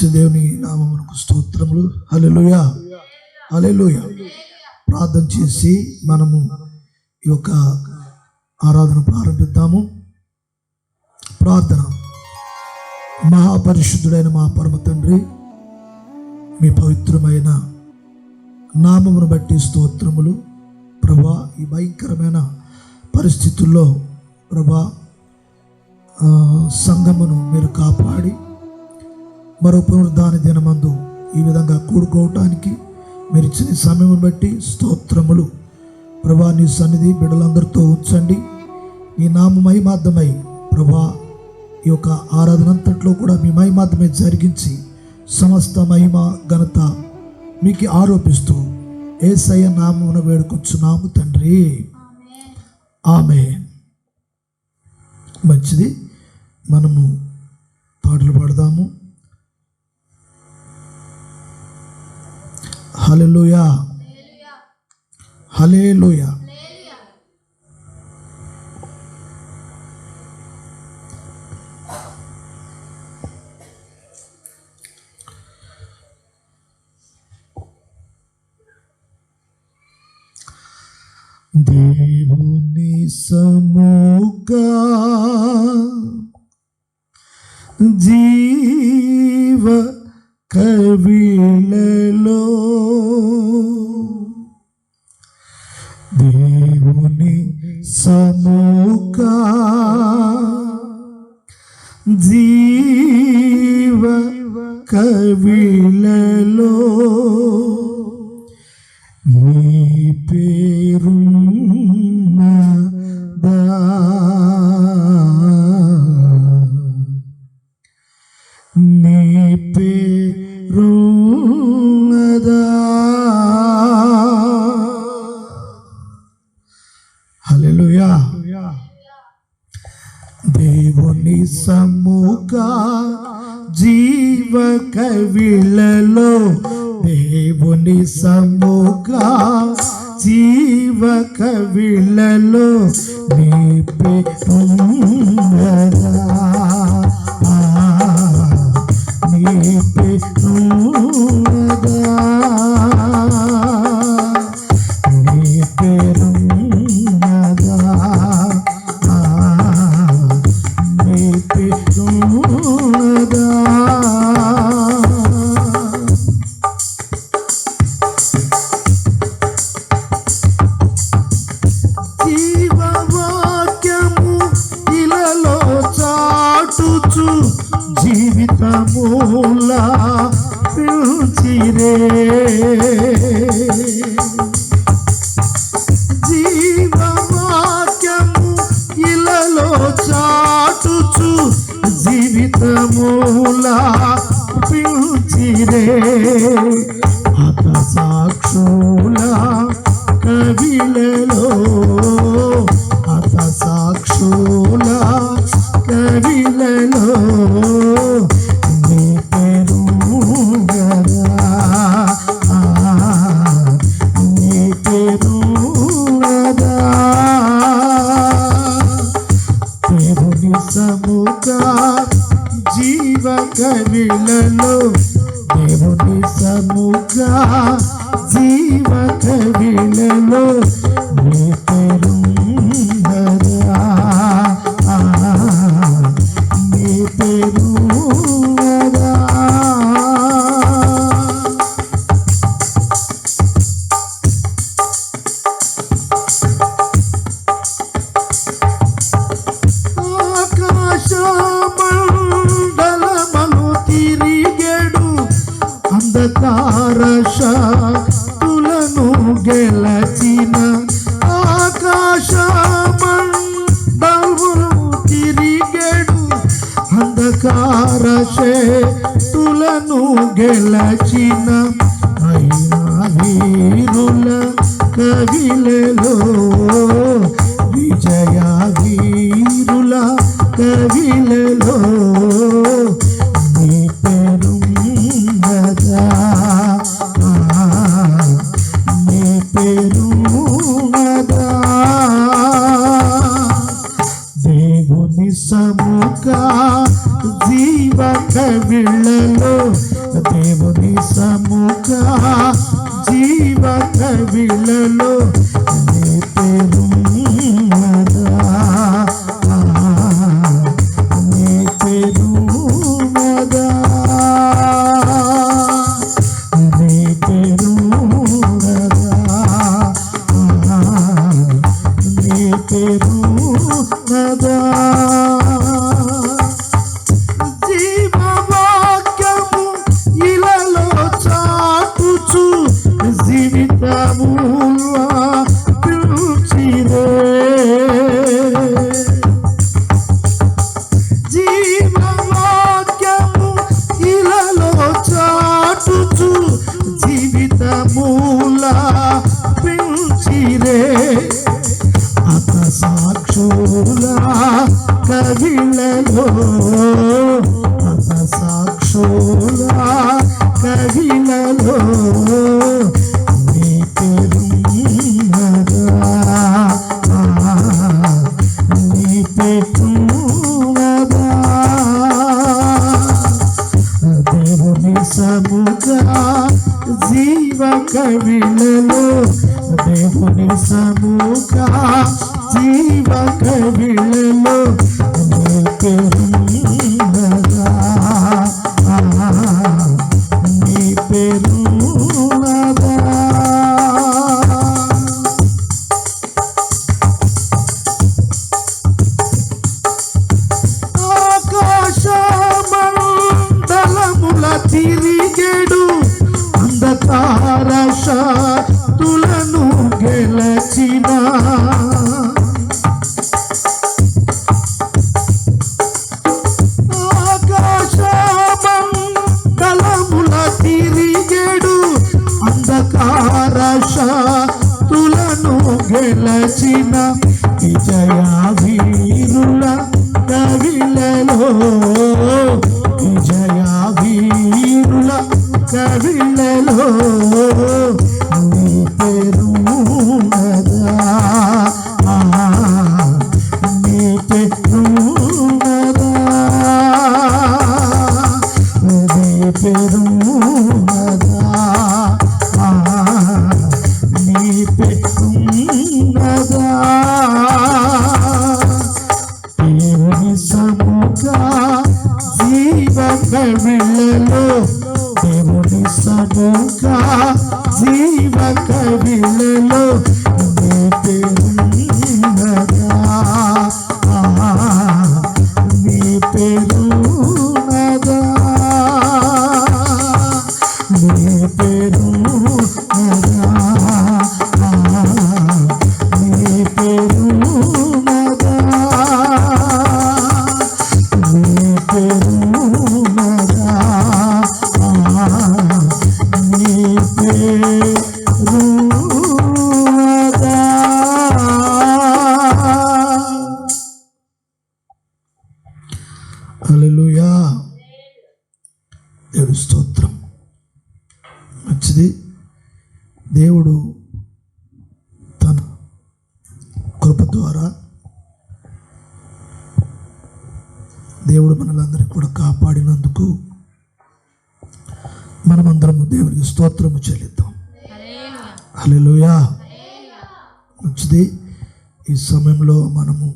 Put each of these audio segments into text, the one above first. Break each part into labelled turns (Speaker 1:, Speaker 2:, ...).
Speaker 1: మంచి దేవుని నామమునకు స్తోత్రములు. హల్లెలూయా, హల్లెలూయా. ప్రార్థన చేసి మనము ఈ యొక్క ఆరాధన ప్రారంభిద్దాము. ప్రార్థన. మహాపరిశుద్ధుడైన మా పరమ తండ్రి, మీ పవిత్రమైన నామమును బట్టి స్తోత్రములు ప్రభా. ఈ భయంకరమైన పరిస్థితుల్లో ప్రభా సంఘమును మీరు కాపాడి మరో పునరుద్ధాన దినమందు ఈ విధంగా కూడుకోవటానికి మీరు ఇచ్చిన సమయం బట్టి స్తోత్రములు ప్రభా. నీ సన్నిధి బిడ్డలందరితో ఉంచండి. నీ నామ మహిమార్థమై ప్రభా ఈ యొక్క ఆరాధన అంతట్లో కూడా మీ మహిమార్థమై జరిగించి సమస్త మహిమ ఘనత మీకు ఆరోపిస్తూ యేసయ్య నామమున వేడుకొచ్చున్నాము తండ్రి, ఆమేన్. మంచిది, మనము పాటలు పాడదాము. హల్లెలూయా, హల్లెలూయా. దేవుని సముగా జీవ కవిలలో దేవుని సముగా జీవ కవిలలో నీ పేరున్నదా, నీ పేరున్నదా. హల్లెలూయా. దేవుని సముగా జీవ కవిలలో దేవుని సముగా జీవ కవిలలో నీ పేరున్నదా, నీ పేరున్నదా, నీ పేరున్నదా, నీ పేరున్నదా. జీవితమూలా పిలిచిరే, జీవవాక్యము ఇలలో చాటుచు జీవితమూలా పిలిచిరే. హత సాక్షుల కవిలలో, హత సాక్షుల కవిలలో నీ పేరున్నదా, నీ పేరున్నదా. దేవుని సముగా జీవ కవిలలో దేవుని సముగా జీవ కవిలలో నీ పేరున్నదా, నీ పేరున్నదా. ఆకాశమండలమును తిరిగెడు అంధకార శక్తులను గెలచిన, ఆకాశమండలమును తిరిగెడు అంధకార శక్తులను గెలచిన అయినా వీరుల కవిలలో విజయ వీరుల కవిలలో నీ పేరున్నదా, నీ పేరున్నదా. దేవుని సముగా జీవ కవిలలో దేవుని సముఖ జీవ కవిలలో నీ పేరున్నదా, నీ పేరున్నదా, నీ పేరున్నదా, నీ పేరున్నదా. జీవవాక్యము ఇలలో చాటుచు జీవితములా పిలిచిరే, జీవవాక్యము ఇలలో చాటుచు జీవితములా పిలిచిరే. అత సాక్షుల కవిలలో, అత సాక్షుల కవిలలో నీ పేరున్నదా, నీ పేరున్నదా. దేవుని సముఖ జీవ కవిలలో, దేవుని సముఖ జీవ కవిలలో నీ పేరున్నదా, నీ పేరున్నదా. ఆకాశమండలముల తిరిగెడు అంధకార శక్తులను గెలచిన, ఆకాశమండలముల తిరిగెడు అంధకార శక్తులను గెలచిన విజయ వీరుల కవిలలో, విజయ వీరుల కవిలలో నీ పేరున్నదా, నీ పేరున్నదా, నీ పేరున్నదా, నీ పేరున్నదా. దేవుని సముఖ జీవ కవిలలో, దేవుని సముఖ జీవ కవిలలో నీ పేరున్నదా, నీ పేరున్నదా, నీ పేరున్నదా, నీ పేరున్నదా, నీ పేరున్నదా, నీ పేరున్నదా. హల్లెలూయా. దేవుని స్తోత్రం. మంచిది. దేవుడు తన కృప ద్వారా దేవుడు మనలందరికీ కూడా కాపాడినందుకు మనమందరము దేవునికి స్తోత్రము చెల్లిద్దాం. హల్లెలూయా. మంచిది. ఈ సమయంలో మనము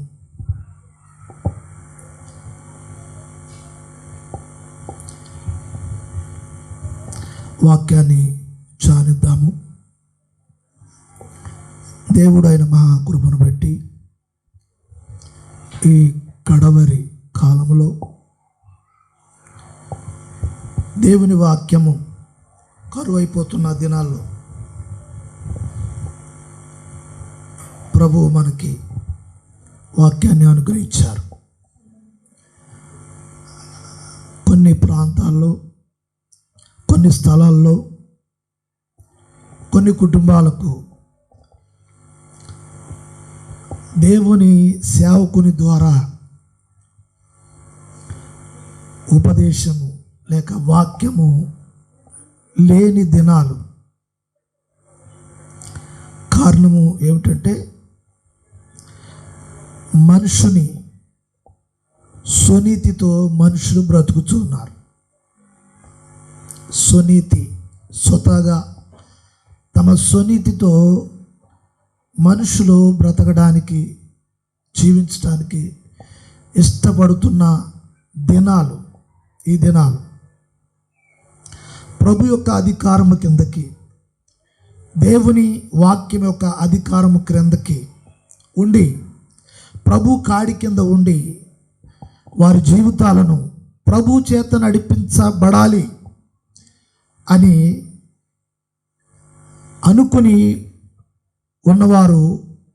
Speaker 1: వాక్యాన్ని ధ్యానిద్దాము. దేవుడు ఆయన మహాకృపను బట్టి ఈ కడవరి కాలంలో దేవుని వాక్యము కరువైపోతున్న దినాల్లో ప్రభువు మనకి వాక్యాన్ని అనుగ్రహించారు. కొన్ని ప్రాంతాల్లో, కొన్ని స్థలాల్లో, కొన్ని కుటుంబాలకు దేవుని సేవకుని ద్వారా ఉపదేశము లేక వాక్యము లేని దినాలు. కారణము ఏమిటంటే మనుషుని స్వనీతితో మనుషులు బ్రతుకుతున్నారు. స్వనీతి, స్వతహాగా తమ స్వనీతితో మనుషులు బ్రతకడానికి, జీవించడానికి ఇష్టపడుతున్న దినాలు ఈ దినాలు. ప్రభు యొక్క అధికారము కిందకి, దేవుని వాక్యం యొక్క అధికారము క్రిందకి ఉండి, ప్రభు కాడి కింద ఉండి వారి జీవితాలను ప్రభు చేత నడిపించబడాలి అని అనుకుని ఉన్నవారు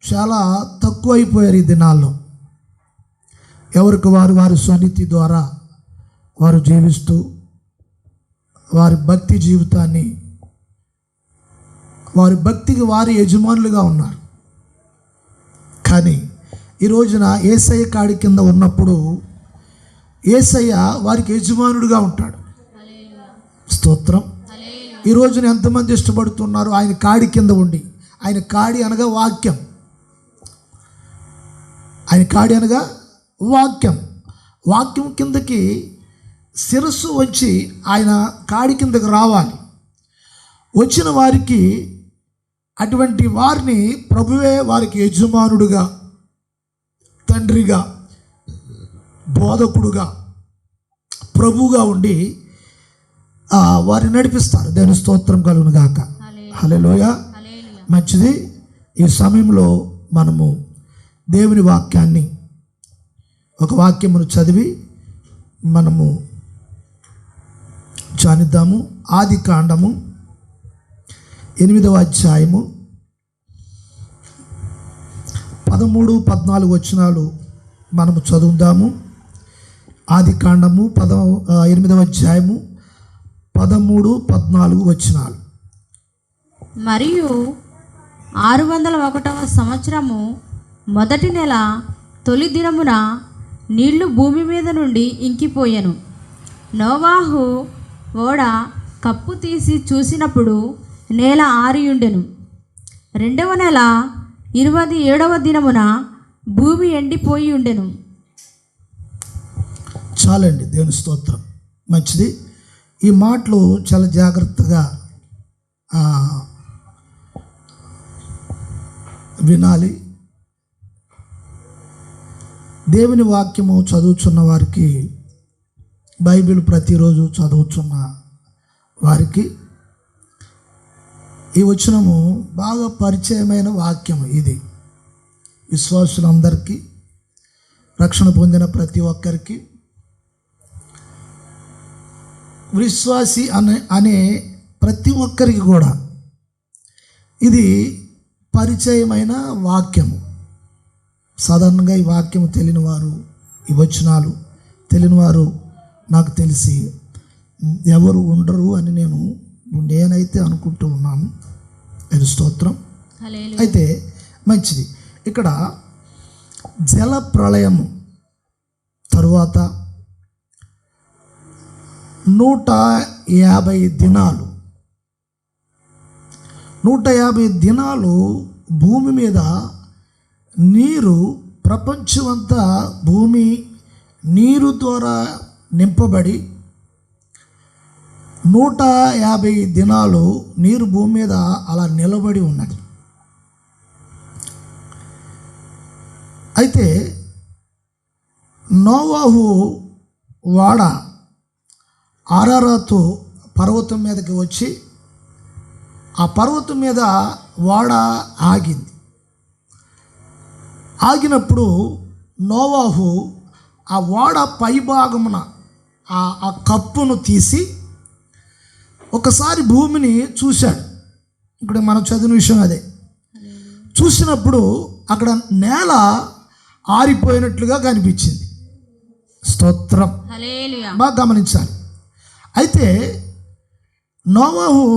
Speaker 1: చాలా తక్కువైపోయారు ఈ దినాల్లో. ఎవరికి వారు వారి స్వనీతి ద్వారా వారు జీవిస్తూ వారి భక్తి జీవితాన్ని, వారి భక్తికి వారి యజమానులుగా ఉన్నారు. కానీ ఈ రోజున యేసయ్య కాడి కింద ఉన్నప్పుడు యేసయ్య వారికి యజమానుడిగా ఉంటాడు. స్తోత్రం. ఈ రోజున ఎంతమంది ఇష్టపడుతున్నారు ఆయన కాడి కింద ఉండి? ఆయన కాడి అనగా వాక్యం. ఆయన కాడి అనగా వాక్యం. వాక్యం కిందకి శిరస్సు వచ్చి ఆయన కాడి కిందకి రావాలి. వచ్చిన వారికి, అటువంటి వారిని ప్రభువే వారికి యజమానుడుగా, తండ్రిగా, బోధకుడుగా, ప్రభువుగా ఉండి వారిని నడిపిస్తారు. దేవుని స్తోత్రం కలుగును గాక. హల్లెలూయా. మంచిది. ఈ సమయంలో మనము దేవుని వాక్యాన్ని, ఒక వాక్యమును చదివి మనము ధ్యానిద్దాము. ఆది కాండము 8వ అధ్యాయము 13, 14 వచనాలు మనము చదువుదాము. ఆది కాండము 8వ అధ్యాయము 13, 14 వచనాలు.
Speaker 2: మరియు 601వ సంవత్సరము మొదటి నెల తొలి దినమున నీళ్లు భూమి మీద నుండి ఇంకిపోయెను. నోవాహు ఓడ కప్పు తీసి చూసినప్పుడు నేల ఆరియుండెను. 2వ నెల 27వ దినమున భూమి ఎండిపోయి ఉండెను.
Speaker 1: చాలండి. దేవుని స్తోత్రం. మంచిది. ఈ మాటలు చాలా జాగ్రత్తగా వినాలి. దేవుని వాక్యము చదువుతున్న వారికి, బైబిల్ ప్రతిరోజు చదువుతున్న వారికి ఈ వచనము బాగా పరిచయమైన వాక్యము. ఇది విశ్వాసులందరికీ, రక్షణ పొందిన ప్రతి ఒక్కరికి, విశ్వాసి అనే ప్రతి ఒక్కరికి కూడా ఇది పరిచయమైన వాక్యము. సాధారణంగా ఈ వాక్యము తెలియని వారు, ఈ వచనాలు తెలియని వారు నాకు తెలిసి ఎవరు ఉండరు అని నేనైతే అనుకుంటూ ఉన్నాను. అది స్తోత్రం. అయితే మంచిది. ఇక్కడ జల ప్రళయము తరువాత 150 దినాలు 150 దినాలు భూమి మీద నీరు, ప్రపంచమంతా భూమి నీరు ద్వారా నింపబడి 150 దినాలు నీరు భూమి మీద అలా నిలబడి ఉన్నది. అయితే నోవాహు వాడ అరారాతు పర్వతం మీదకి వచ్చి, ఆ పర్వతం మీద వాడ ఆగింది. ఆగినప్పుడు నోవాహు ఆ వాడ పైభాగమున ఆ కప్పును తీసి ఒకసారి భూమిని చూశాడు. ఇక్కడ మనం చదివిన విషయం అదే. చూసినప్పుడు అక్కడ నేల ఆరిపోయినట్లుగా కనిపించింది. స్తోత్రం. బాగా గమనించాలి. అయితే నోవాహు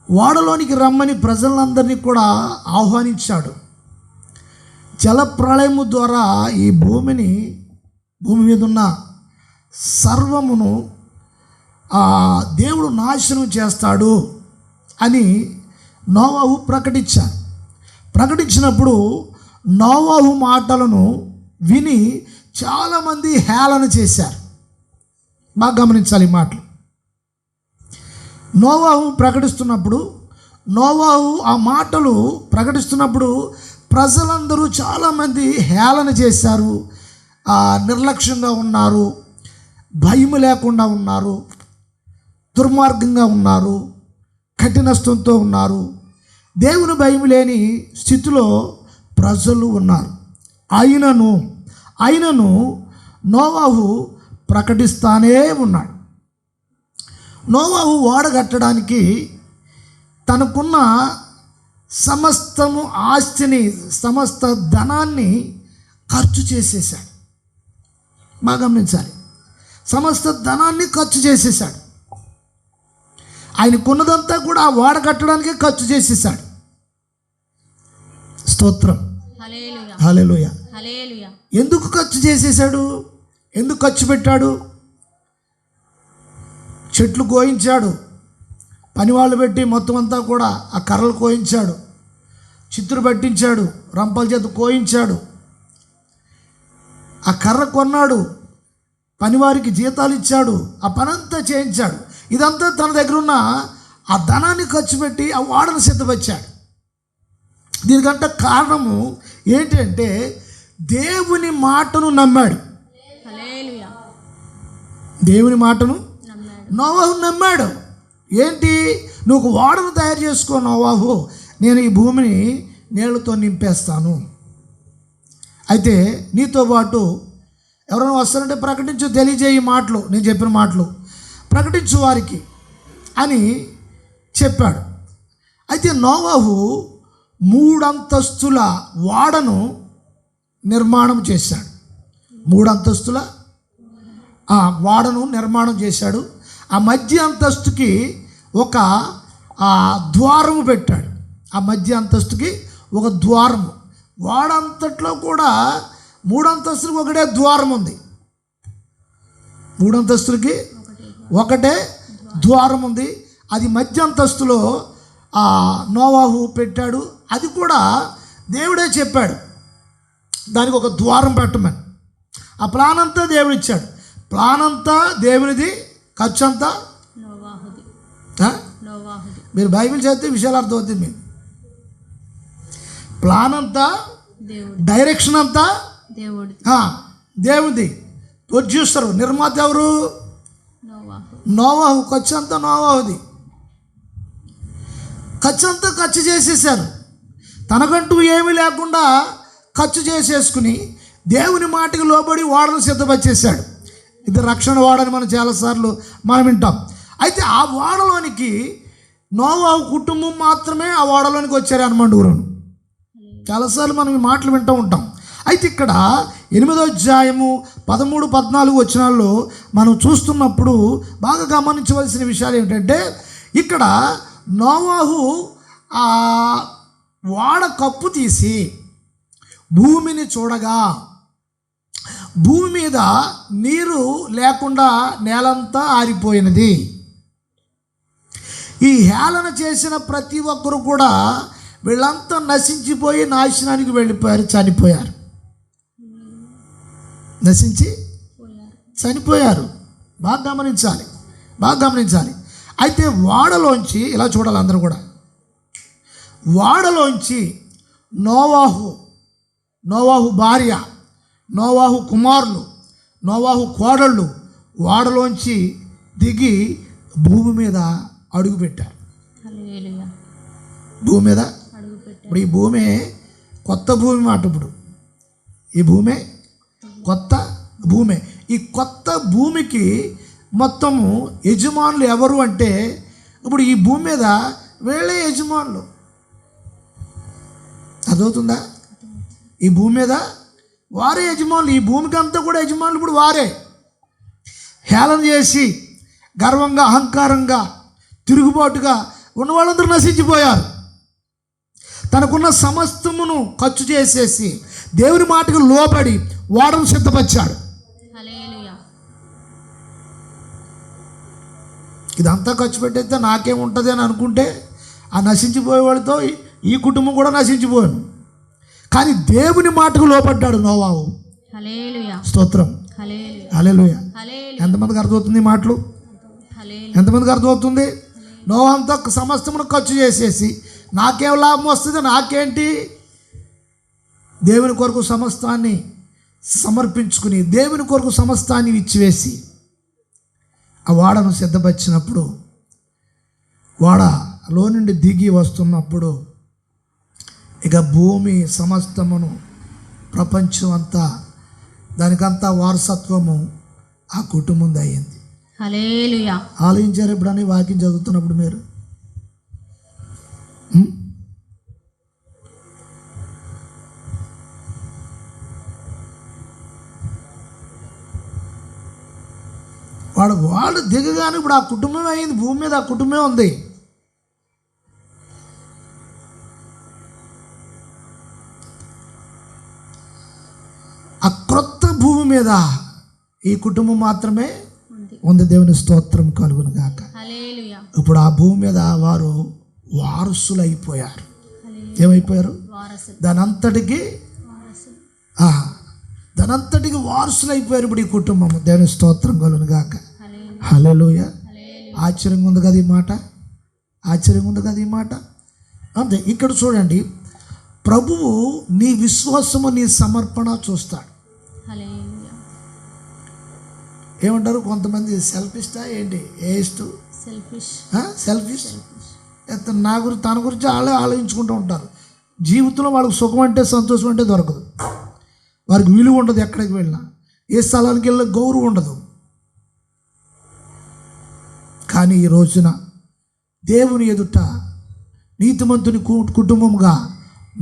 Speaker 1: వాడలోనికి రమ్మని ప్రజలందరినీ కూడా ఆహ్వానించాడు. జలప్రళయము ద్వారా ఈ భూమి మీద ఉన్న సర్వమును దేవుడు నాశనం చేస్తాడు అని నోవాహు ప్రకటించినప్పుడు నోవాహు మాటలను విని చాలామంది హేళన చేశారు. బాగా గమనించాలి ఈ మాటలు. నోవాహు ప్రకటిస్తున్నప్పుడు, నోవాహు ఆ మాటలు ప్రకటిస్తున్నప్పుడు ప్రజలందరూ చాలామంది హేళన చేశారు, నిర్లక్ష్యంగా ఉన్నారు, భయం లేకుండా ఉన్నారు, దుర్మార్గంగా ఉన్నారు, కఠినత్వంతో ఉన్నారు, దేవుని భయం లేని స్థితిలో ప్రజలు ఉన్నారు. ఆయనను నోవాహు ప్రకటిస్తానే ఉన్నాడు. నోవాహు ఓడ కట్టడానికి తనకున్న సమస్తము ఆస్తిని, సమస్త ధనాన్ని ఖర్చు చేసేసాడు. బాగా గమనించాలి, సమస్త ధనాన్ని ఖర్చు చేసేసాడు. ఆయనకున్నదంతా కూడా ఆ ఓడ కట్టడానికే ఖర్చు చేసేసాడు. స్తోత్రం, హల్లెలూయా. ఎందుకు ఖర్చు చేసేసాడు? ఎందుకు ఖర్చు పెట్టాడు? చెట్లు కోయించాడు, పనివాళ్ళు పెట్టి మొత్తం అంతా కూడా ఆ కర్రలు కోయించాడు, చిత్తులు పట్టించాడు, రంపల చేత కోయించాడు, ఆ కర్ర కొన్నాడు, పనివారికి జీతాలు ఇచ్చాడు, ఆ పనంతా చేయించాడు. ఇదంతా తన దగ్గర ఉన్న ఆ ధనాన్ని ఖర్చు పెట్టి ఆ ఓడను సిద్ధపరిచాడు. దీనికంటే కారణము ఏంటంటే దేవుని మాటను నమ్మాడు. దేవుని మాటను నోవాహు నమ్మాడు. ఏంటి? నువ్వు ఓడను తయారు చేసుకో నోవాహు, నేను ఈ భూమిని నీళ్లతో నింపేస్తాను, అయితే నీతో పాటు ఎవరైనా వస్తారంటే ప్రకటించు, తెలియజేయి మాటలు, నేను చెప్పిన మాటలు ప్రకటించు వారికి అని చెప్పాడు. అయితే నోవాహు 3 అంతస్తుల ఓడను నిర్మాణం చేశాడు. 3 అంతస్తుల ఓడను నిర్మాణం చేశాడు. ఆ మధ్య అంతస్తుకి ఒక ద్వారము పెట్టాడు. ఆ మధ్య అంతస్తుకి ఒక ద్వారము. ఓడంతట్లో కూడా 3 అంతస్తులకు ఒకటే ద్వారం ఉంది. 3 అంతస్తులకి ఒకటే ద్వారం ఉంది. అది మధ్య అంతస్తులో నోవాహు పెట్టాడు. అది కూడా దేవుడే చెప్పాడు దానికి ఒక ద్వారం పెట్టమని. ఆ ప్లాన్ అంతా దేవుడు ఇచ్చాడు. ప్లాన్ అంతా దేవునిది, ఖర్చు అంతా నోవాహుది. మీరు బైబిల్ చదివితే విషయాలు అర్థమవుతుంది మీకు. ప్లాన్ అంతా, డైరెక్షన్ అంతా దేవుడి. ప్రొడ్యూసర్, నిర్మాత ఎవరు? నోవాహు. ఖర్చు అంతా నోవాహుది. ఖర్చు అంతా ఖర్చు చేసేసారు. తనకంటూ ఏమీ లేకుండా ఖర్చు చేసేసుకుని దేవుని మాటకి లోబడి ఓడను సిద్ధపరిచేశాడు. ఇది రక్షణ ఓడని మనం చాలాసార్లు వింటాం. అయితే ఆ ఓడలోనికి నోవాహు కుటుంబం మాత్రమే ఆ ఓడలోనికి వచ్చారు అనుమండుగురును. చాలాసార్లు మనం ఈ మాటలు వింటూ ఉంటాం. అయితే ఇక్కడ 8వ అధ్యాయము 13, 14 వచనాల్లో మనం చూస్తున్నప్పుడు బాగా గమనించవలసిన విషయాలు ఏమిటంటే, ఇక్కడ నోవాహు ఆ ఓడ కప్పు తీసి భూమిని చూడగా భూమి మీద నీరు లేకుండా నేలంతా ఆరిపోయినది. ఈ హేళన చేసిన ప్రతి ఒక్కరు కూడా వీళ్ళంతా నశించిపోయి నాశనానికి వెళ్ళిపోయారు, చనిపోయారు, నశించి చనిపోయారు. బాగా గమనించాలి. అయితే వాడలోంచి ఇలా చూడాలి అందరూ కూడా. వాడలోంచి నోవాహు భార్య, నోవాహు కుమారులు, నోవాహు కోడళ్ళు వాడలోంచి దిగి భూమి మీద అడుగుపెట్టారు. భూమి మీద ఇప్పుడు ఈ భూమి కొత్త భూమి మాట. ఇప్పుడు ఈ భూమి కొత్త భూమి. ఈ కొత్త భూమికి మొత్తము యజమానులు ఎవరు అంటే, ఇప్పుడు ఈ భూమి మీద వీళ్ళే యజమానులు. అదవుతుందా? ఈ భూమి మీద వారే యజమానులు. ఈ భూమికి అంతా కూడా యజమానులు ఇప్పుడు వారే. హేళన చేసి గర్వంగా, అహంకారంగా, తిరుగుబాటుగా ఉన్న వాళ్ళందరూ నశించిపోయారు. తనకున్న సమస్తమును ఖర్చు చేసేసి దేవుని మాటకు లోబడి ఓడను సిద్ధపరిచాడు. ఇదంతా ఖర్చు పెట్టేస్తే నాకేముంటుంది అని అనుకుంటే ఆ నశించిపోయే వాళ్ళతో ఈ కుటుంబం కూడా నశించిపోయాను. కానీ దేవుని మాటకు లోపడ్డాడు నోవాహు. స్తోత్రం, హల్లెలూయా. ఎంతమందికి అర్థమవుతుంది ఈ మాటలు? ఎంతమందికి అర్థమవుతుంది? నోవాహుతో సమస్తమును ఖర్చు చేసేసి నాకేం లాభం వస్తుంది, నాకేంటి, దేవుని కొరకు సమస్తాన్ని సమర్పించుకుని దేవుని కొరకు సమస్తాన్ని ఇచ్చివేసి ఆ వాడను సిద్ధపరిచినప్పుడు వాడలో నుండి దిగి వస్తున్నప్పుడు ఇక భూమి సమస్తమును ప్రపంచం అంతా దానికంతా వారసత్వము ఆ కుటుంబం అయ్యింది.
Speaker 2: హల్లెలూయా.
Speaker 1: ఆలోచించారు ఎప్పుడని వాక్యం చదువుతున్నప్పుడు మీరు? వాడు దిగగానే ఇప్పుడు ఆ కుటుంబం అయింది, భూమి మీద ఆ కుటుంబమే ఉంది. ఆ క్రొత్త భూమి మీద ఈ కుటుంబం మాత్రమే ఉంది. దేవుని స్తోత్రం కలుగును గాక.
Speaker 2: హల్లెలూయా.
Speaker 1: ఇప్పుడు ఆ భూమి మీద వారు వారసులు అయిపోయారు. ఏమైపోయారు? దానంతటికి వారసులు అయిపోయారు ఇప్పుడు ఈ కుటుంబం. దేవుని స్తోత్రం కలుగును గాక. హల్లెలూయా. ఆశ్చర్యంగా ఉంది కదా ఈ మాట, ఆశ్చర్యంగా ఉంది కదా ఈ మాట. అంతే. ఇక్కడ చూడండి, ప్రభువు నీ విశ్వాసము నీ సమర్పణ చూస్తాడు. ఏమంటారు కొంతమంది, సెల్ఫిస్టా ఏంటి, సెల్ఫిష్ నా గురించి తన గురించి వాళ్ళే ఆలోచించుకుంటూ ఉంటారు. జీవితంలో వాళ్ళకి సుఖం అంటే సంతోషం అంటే దొరకదు, వారికి విలువ ఉండదు, ఎక్కడికి వెళ్ళినా ఏ స్థలానికి వెళ్ళినా గౌరవం ఉండదు. కానీ ఈ రోజున దేవుని ఎదుట నీతిమంతుని కుటుంబంగా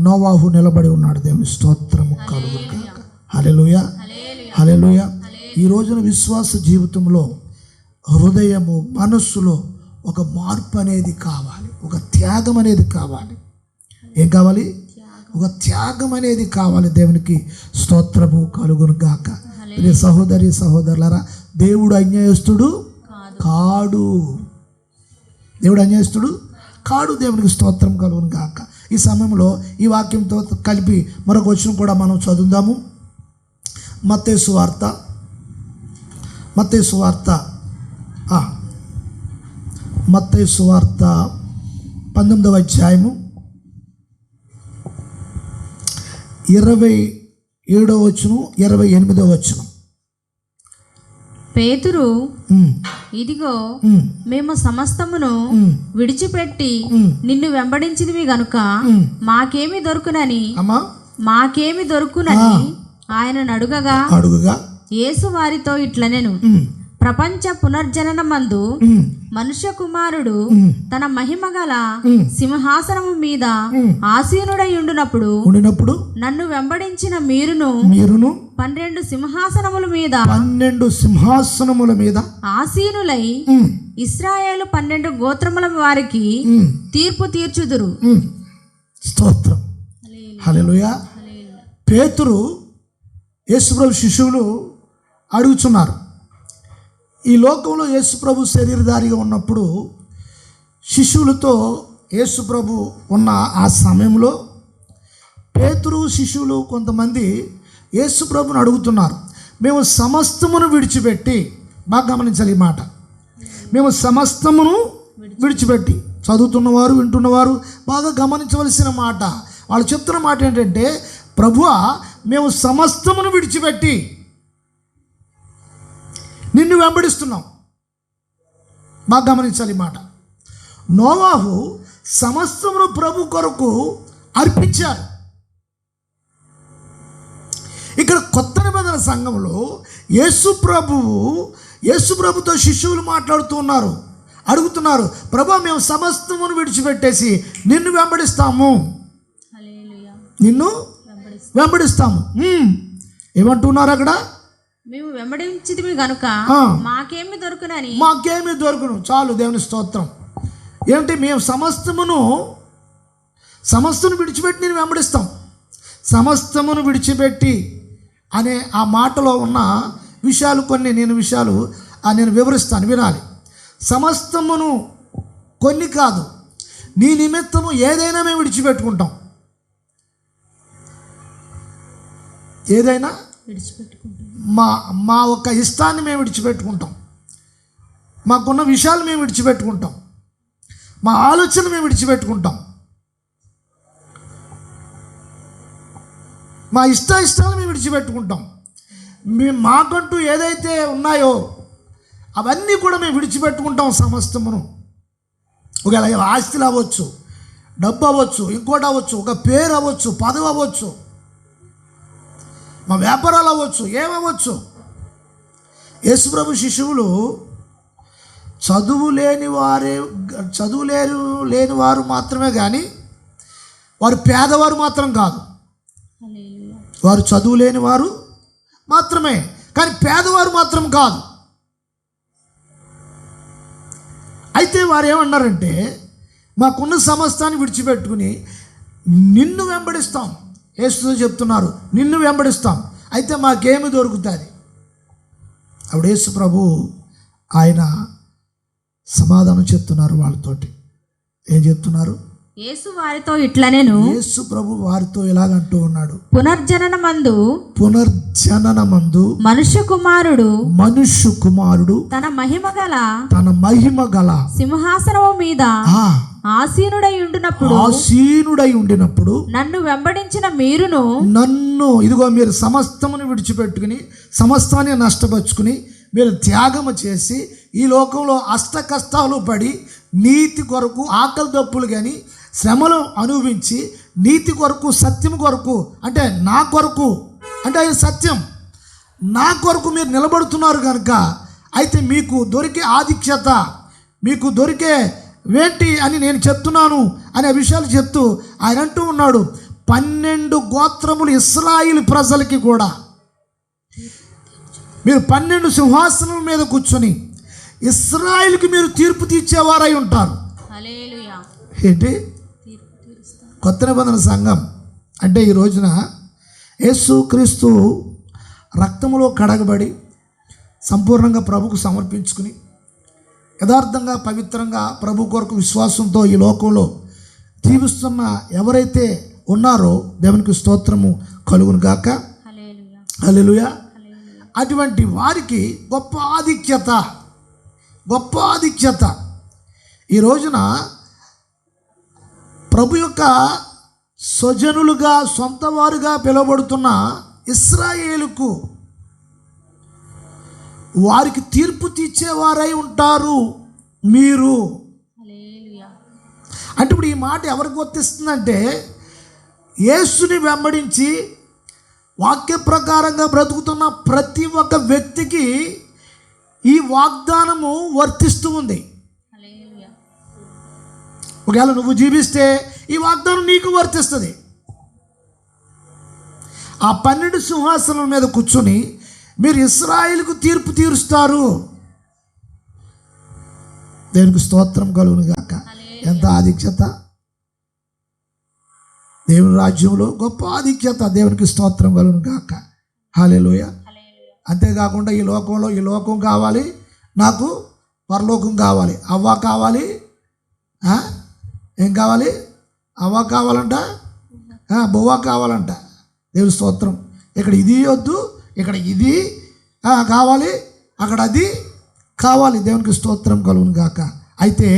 Speaker 1: నోవాహు నిలబడి ఉన్నాడు. దేవుని స్తోత్రము కలుగును గాక. హల్లెలూయా, హల్లెలూయా. ఈ రోజున విశ్వాస జీవితంలో హృదయము మనస్సులో ఒక మార్పు అనేది కావాలి, ఒక త్యాగం అనేది కావాలి. ఏం కావాలి? ఒక త్యాగం అనేది కావాలి. దేవునికి స్తోత్రము కలుగును గాక. సహోదరి సహోదరులారా, దేవుడు అన్యాయస్తుడు కాడు, దేవుడు అన్యాయస్తుడు కాడు. దేవునికి స్తోత్రం కలుగును గాక. ఈ సమయంలో ఈ వాక్యంతో కలిపి మరొక వచనం కూడా మనం చదువుదాము. మత్తయి సువార్త 19వ అధ్యాయము 27వ వచనం 28వ వచనం.
Speaker 2: పేతురు, ఇదిగో మేము సమస్తమును విడిచిపెట్టి నిన్ను వెంబడించినవి గనుక మాకేమి దొరుకునని ఆయనను అడుగగా యేసు వారితో ఇట్లనెను, ప్రపంచ పునర్జననమందు మనుష్య కుమారుడు తన మహిమ గల సింహాసనము మీద ఆసీనుడై ఉండినప్పుడు నన్ను వెంబడించిన మీరును 12 సింహాసనముల మీద ఆసీనులై ఇశ్రాయేలు 12 గోత్రముల వారికి తీర్పు తీర్చుదురు.
Speaker 1: స్తోత్రం. హల్లెలూయా. పేతురు యేసుప్రభు శిష్యులు అడుగుతున్నారు. ఈ లోకంలో యేసుప్రభు శరీరధారిగా ఉన్నప్పుడు శిష్యులతో యేసుప్రభు ఉన్న ఆ సమయంలో పేతురు శిష్యులు కొంతమంది యేసుప్రభుని అడుగుతున్నారు, మేము సమస్తమును విడిచిపెట్టి, బాగా గమనించాలి ఈ మాట, మేము సమస్తమును విడిచిపెట్టి, చదువుతున్నవారు వింటున్నవారు బాగా గమనించవలసిన మాట. వాళ్ళు చెప్తున్న మాట ఏంటంటే, ప్రభువా మేము సమస్తమును విడిచిపెట్టి నిన్ను వెంబడిస్తున్నాం. బాగా గమనించాలి ఈ మాట. నోవాహు సమస్తమును ప్రభు కొరకు అర్పించారు. ఇక్కడ కొత్త నిబంధన సంఘంలో యేసుప్రభుతో శిష్యులు మాట్లాడుతూ ఉన్నారు, అడుగుతున్నారు, ప్రభువా మేము సమస్తమును విడిచిపెట్టేసి నిన్ను వెంబడిస్తాము, నిన్ను వెంబడిస్తాము. ఏమంటున్నారు అక్కడ?
Speaker 2: మేము వెంబడించితిమి గనుక మాకేమి దొరుకును.
Speaker 1: చాలు. దేవుని స్తోత్రం. ఏమిటి? మేము సమస్తమును విడిచిపెట్టి నేను వెంబడిస్తాం. సమస్తమును విడిచిపెట్టి అనే ఆ మాటలో ఉన్న విషయాలు కొన్ని నేను వివరిస్తాను, వినాలి. సమస్తమును కొన్ని కాదు, నీ నిమిత్తము ఏదైనా మేము విడిచిపెట్టుకుంటాం, ఏదైనా మా ఒక్క ఇష్టాన్ని మేము విడిచిపెట్టుకుంటాం, మాకున్న విషయాలు మేము విడిచిపెట్టుకుంటాం. మా ఆలోచన మేము విడిచిపెట్టుకుంటాం, మా ఇష్టాలు మేము విడిచిపెట్టుకుంటాం. మాకంటూ ఏదైతే ఉన్నాయో అవన్నీ కూడా మేము విడిచిపెట్టుకుంటాం సమస్తమును. ఒకవేళ ఆస్తులు అవ్వచ్చు, డబ్బు అవ్వచ్చు, ఇంకోటి అవ్వచ్చు, ఒక పేరు అవ్వచ్చు, పదవి అవ్వచ్చు, మా వ్యాపారాలు అవ్వచ్చు, ఏమవ్వచ్చు. యేసుప్రభు శిశువులు చదువు లేని వారు మాత్రమే కానీ వారు పేదవారు మాత్రం కాదు. వారు చదువు లేని వారు మాత్రమే కానీ పేదవారు మాత్రం కాదు. అయితే వారు ఏమన్నారంటే, మాకున్న సమస్తాన్ని విడిచిపెట్టుకుని నిన్ను వెంబడిస్తాం. యేసుతో చెప్తున్నారు, నిన్ను వెంబడిస్తాం, అయితే మాకేమి దొరుకుతుంది? అప్పుడు యేసు ప్రభు ఆయన సమాధానం చెప్తున్నారు వాళ్ళతోటి. ఏం చెప్తున్నారు?
Speaker 2: యేసు వారితో ఇట్లనేను,
Speaker 1: యేసు ప్రభు వారితో ఇలాగంటూ ఉన్నాడు,
Speaker 2: పునర్జననమందు మనుష్య కుమారుడు తన మహిమ గల సింహాసనము మీద ఆసీనుడై ఉండినప్పుడు నన్ను వెంబడించిన ఇదిగో మీరు సమస్తమును విడిచిపెట్టుకుని సమస్తాన్ని నష్టపరుచుకుని మీరు త్యాగము చేసి ఈ లోకంలో అష్ట కష్టాలు పడి నీతి కొరకు ఆకలి దప్పులు కానీ శ్రమలు అనుభవించి నీతి కొరకు సత్యం కొరకు అంటే నా కొరకు అంటే ఆయన సత్యం నా కొరకు మీరు నిలబడుతున్నారు కనుక అయితే మీకు దొరికే ఆధిక్యత మీకు దొరికే వేంటి అని నేను చెప్తున్నాను అనే విషయాలు చెప్తూ ఆయన అంటూ ఉన్నాడు, 12 గోత్రములు ఇశ్రాయేలు ప్రజలకి కూడా మీరు 12 సింహాసనం మీద కూర్చొని ఇశ్రాయేలుకి మీరు తీర్పు తీర్చేవారై ఉంటారు. ఏంటి కొత్త నిబంధన సంఘం అంటే ఈ రోజున యేసుక్రీస్తు రక్తములో కడగబడి సంపూర్ణంగా ప్రభుకు సమర్పించుకుని యథార్థంగా పవిత్రంగా ప్రభు కొరకు విశ్వాసంతో ఈ లోకంలో జీవిస్తున్న ఎవరైతే ఉన్నారో దేవునికి స్తోత్రము కలుగును గాక. హల్లెలూయా. అటువంటి వారికి గొప్ప ఆధిక్యత ఈ రోజున ప్రభు యొక్క స్వజనులుగా సొంత వారుగా పిలువబడుతున్న ఇశ్రాయేలుకు వారికి తీర్పు తీర్చేవారై ఉంటారు మీరు. అంటే ఇప్పుడు ఈ మాట ఎవరికి వర్తిస్తుందంటే, యేసుని వెంబడించి వాక్య ప్రకారంగా బ్రతుకుతున్న ప్రతి ఒక్క వ్యక్తికి ఈ వాగ్దానము వర్తిస్తూ ఉంది. ఒకవేళ నువ్వు జీవిస్తే ఈ వాగ్దానం నీకు వర్తిస్తుంది. ఆ 12 సింహాసనం మీద కూర్చొని మీరు ఇశ్రాయేలుకు తీర్పు తీరుస్తారు. దేవునికి స్తోత్రం కలుగును గాక. ఎంత ఆధిక్యత! దేవుని రాజ్యంలో గొప్ప ఆధిక్యత. దేవునికి స్తోత్రం కలుగును గాక. హల్లెలూయా. అంతేకాకుండా ఈ లోకం కావాలి, నాకు పరలోకం కావాలి. అవ్వ కావాలి, ఏం కావాలి? అవ్వ కావాలంట, బువ్వ కావాలంట. దేవుని స్తోత్రం. ఇక్కడ ఇది వద్దు, ఇక్కడ ఇది కావాలి, అక్కడ అది కావాలి. దేవునికి స్తోత్రం కలుగును గాక. అయితే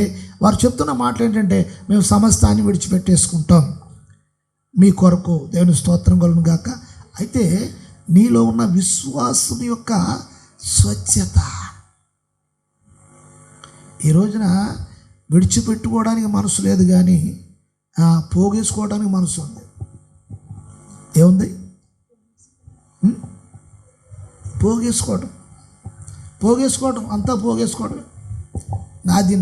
Speaker 2: వారు చెప్తున్న మాటలు ఏంటంటే, మేము సమస్తాన్ని విడిచిపెట్టేసుకుంటాం మీ కొరకు. దేవుని స్తోత్రం కలుగును గాక. అయితే నీలో ఉన్న విశ్వాసం యొక్క స్వచ్ఛత ఈ రోజున విడిచిపెట్టుకోవడానికి మనసు లేదు, కానీ పోగేసుకోవడానికి మనసు ఉంది. ఏముంది? పోగేసుకోవడం అంతా పోగేసుకోవడం. నాది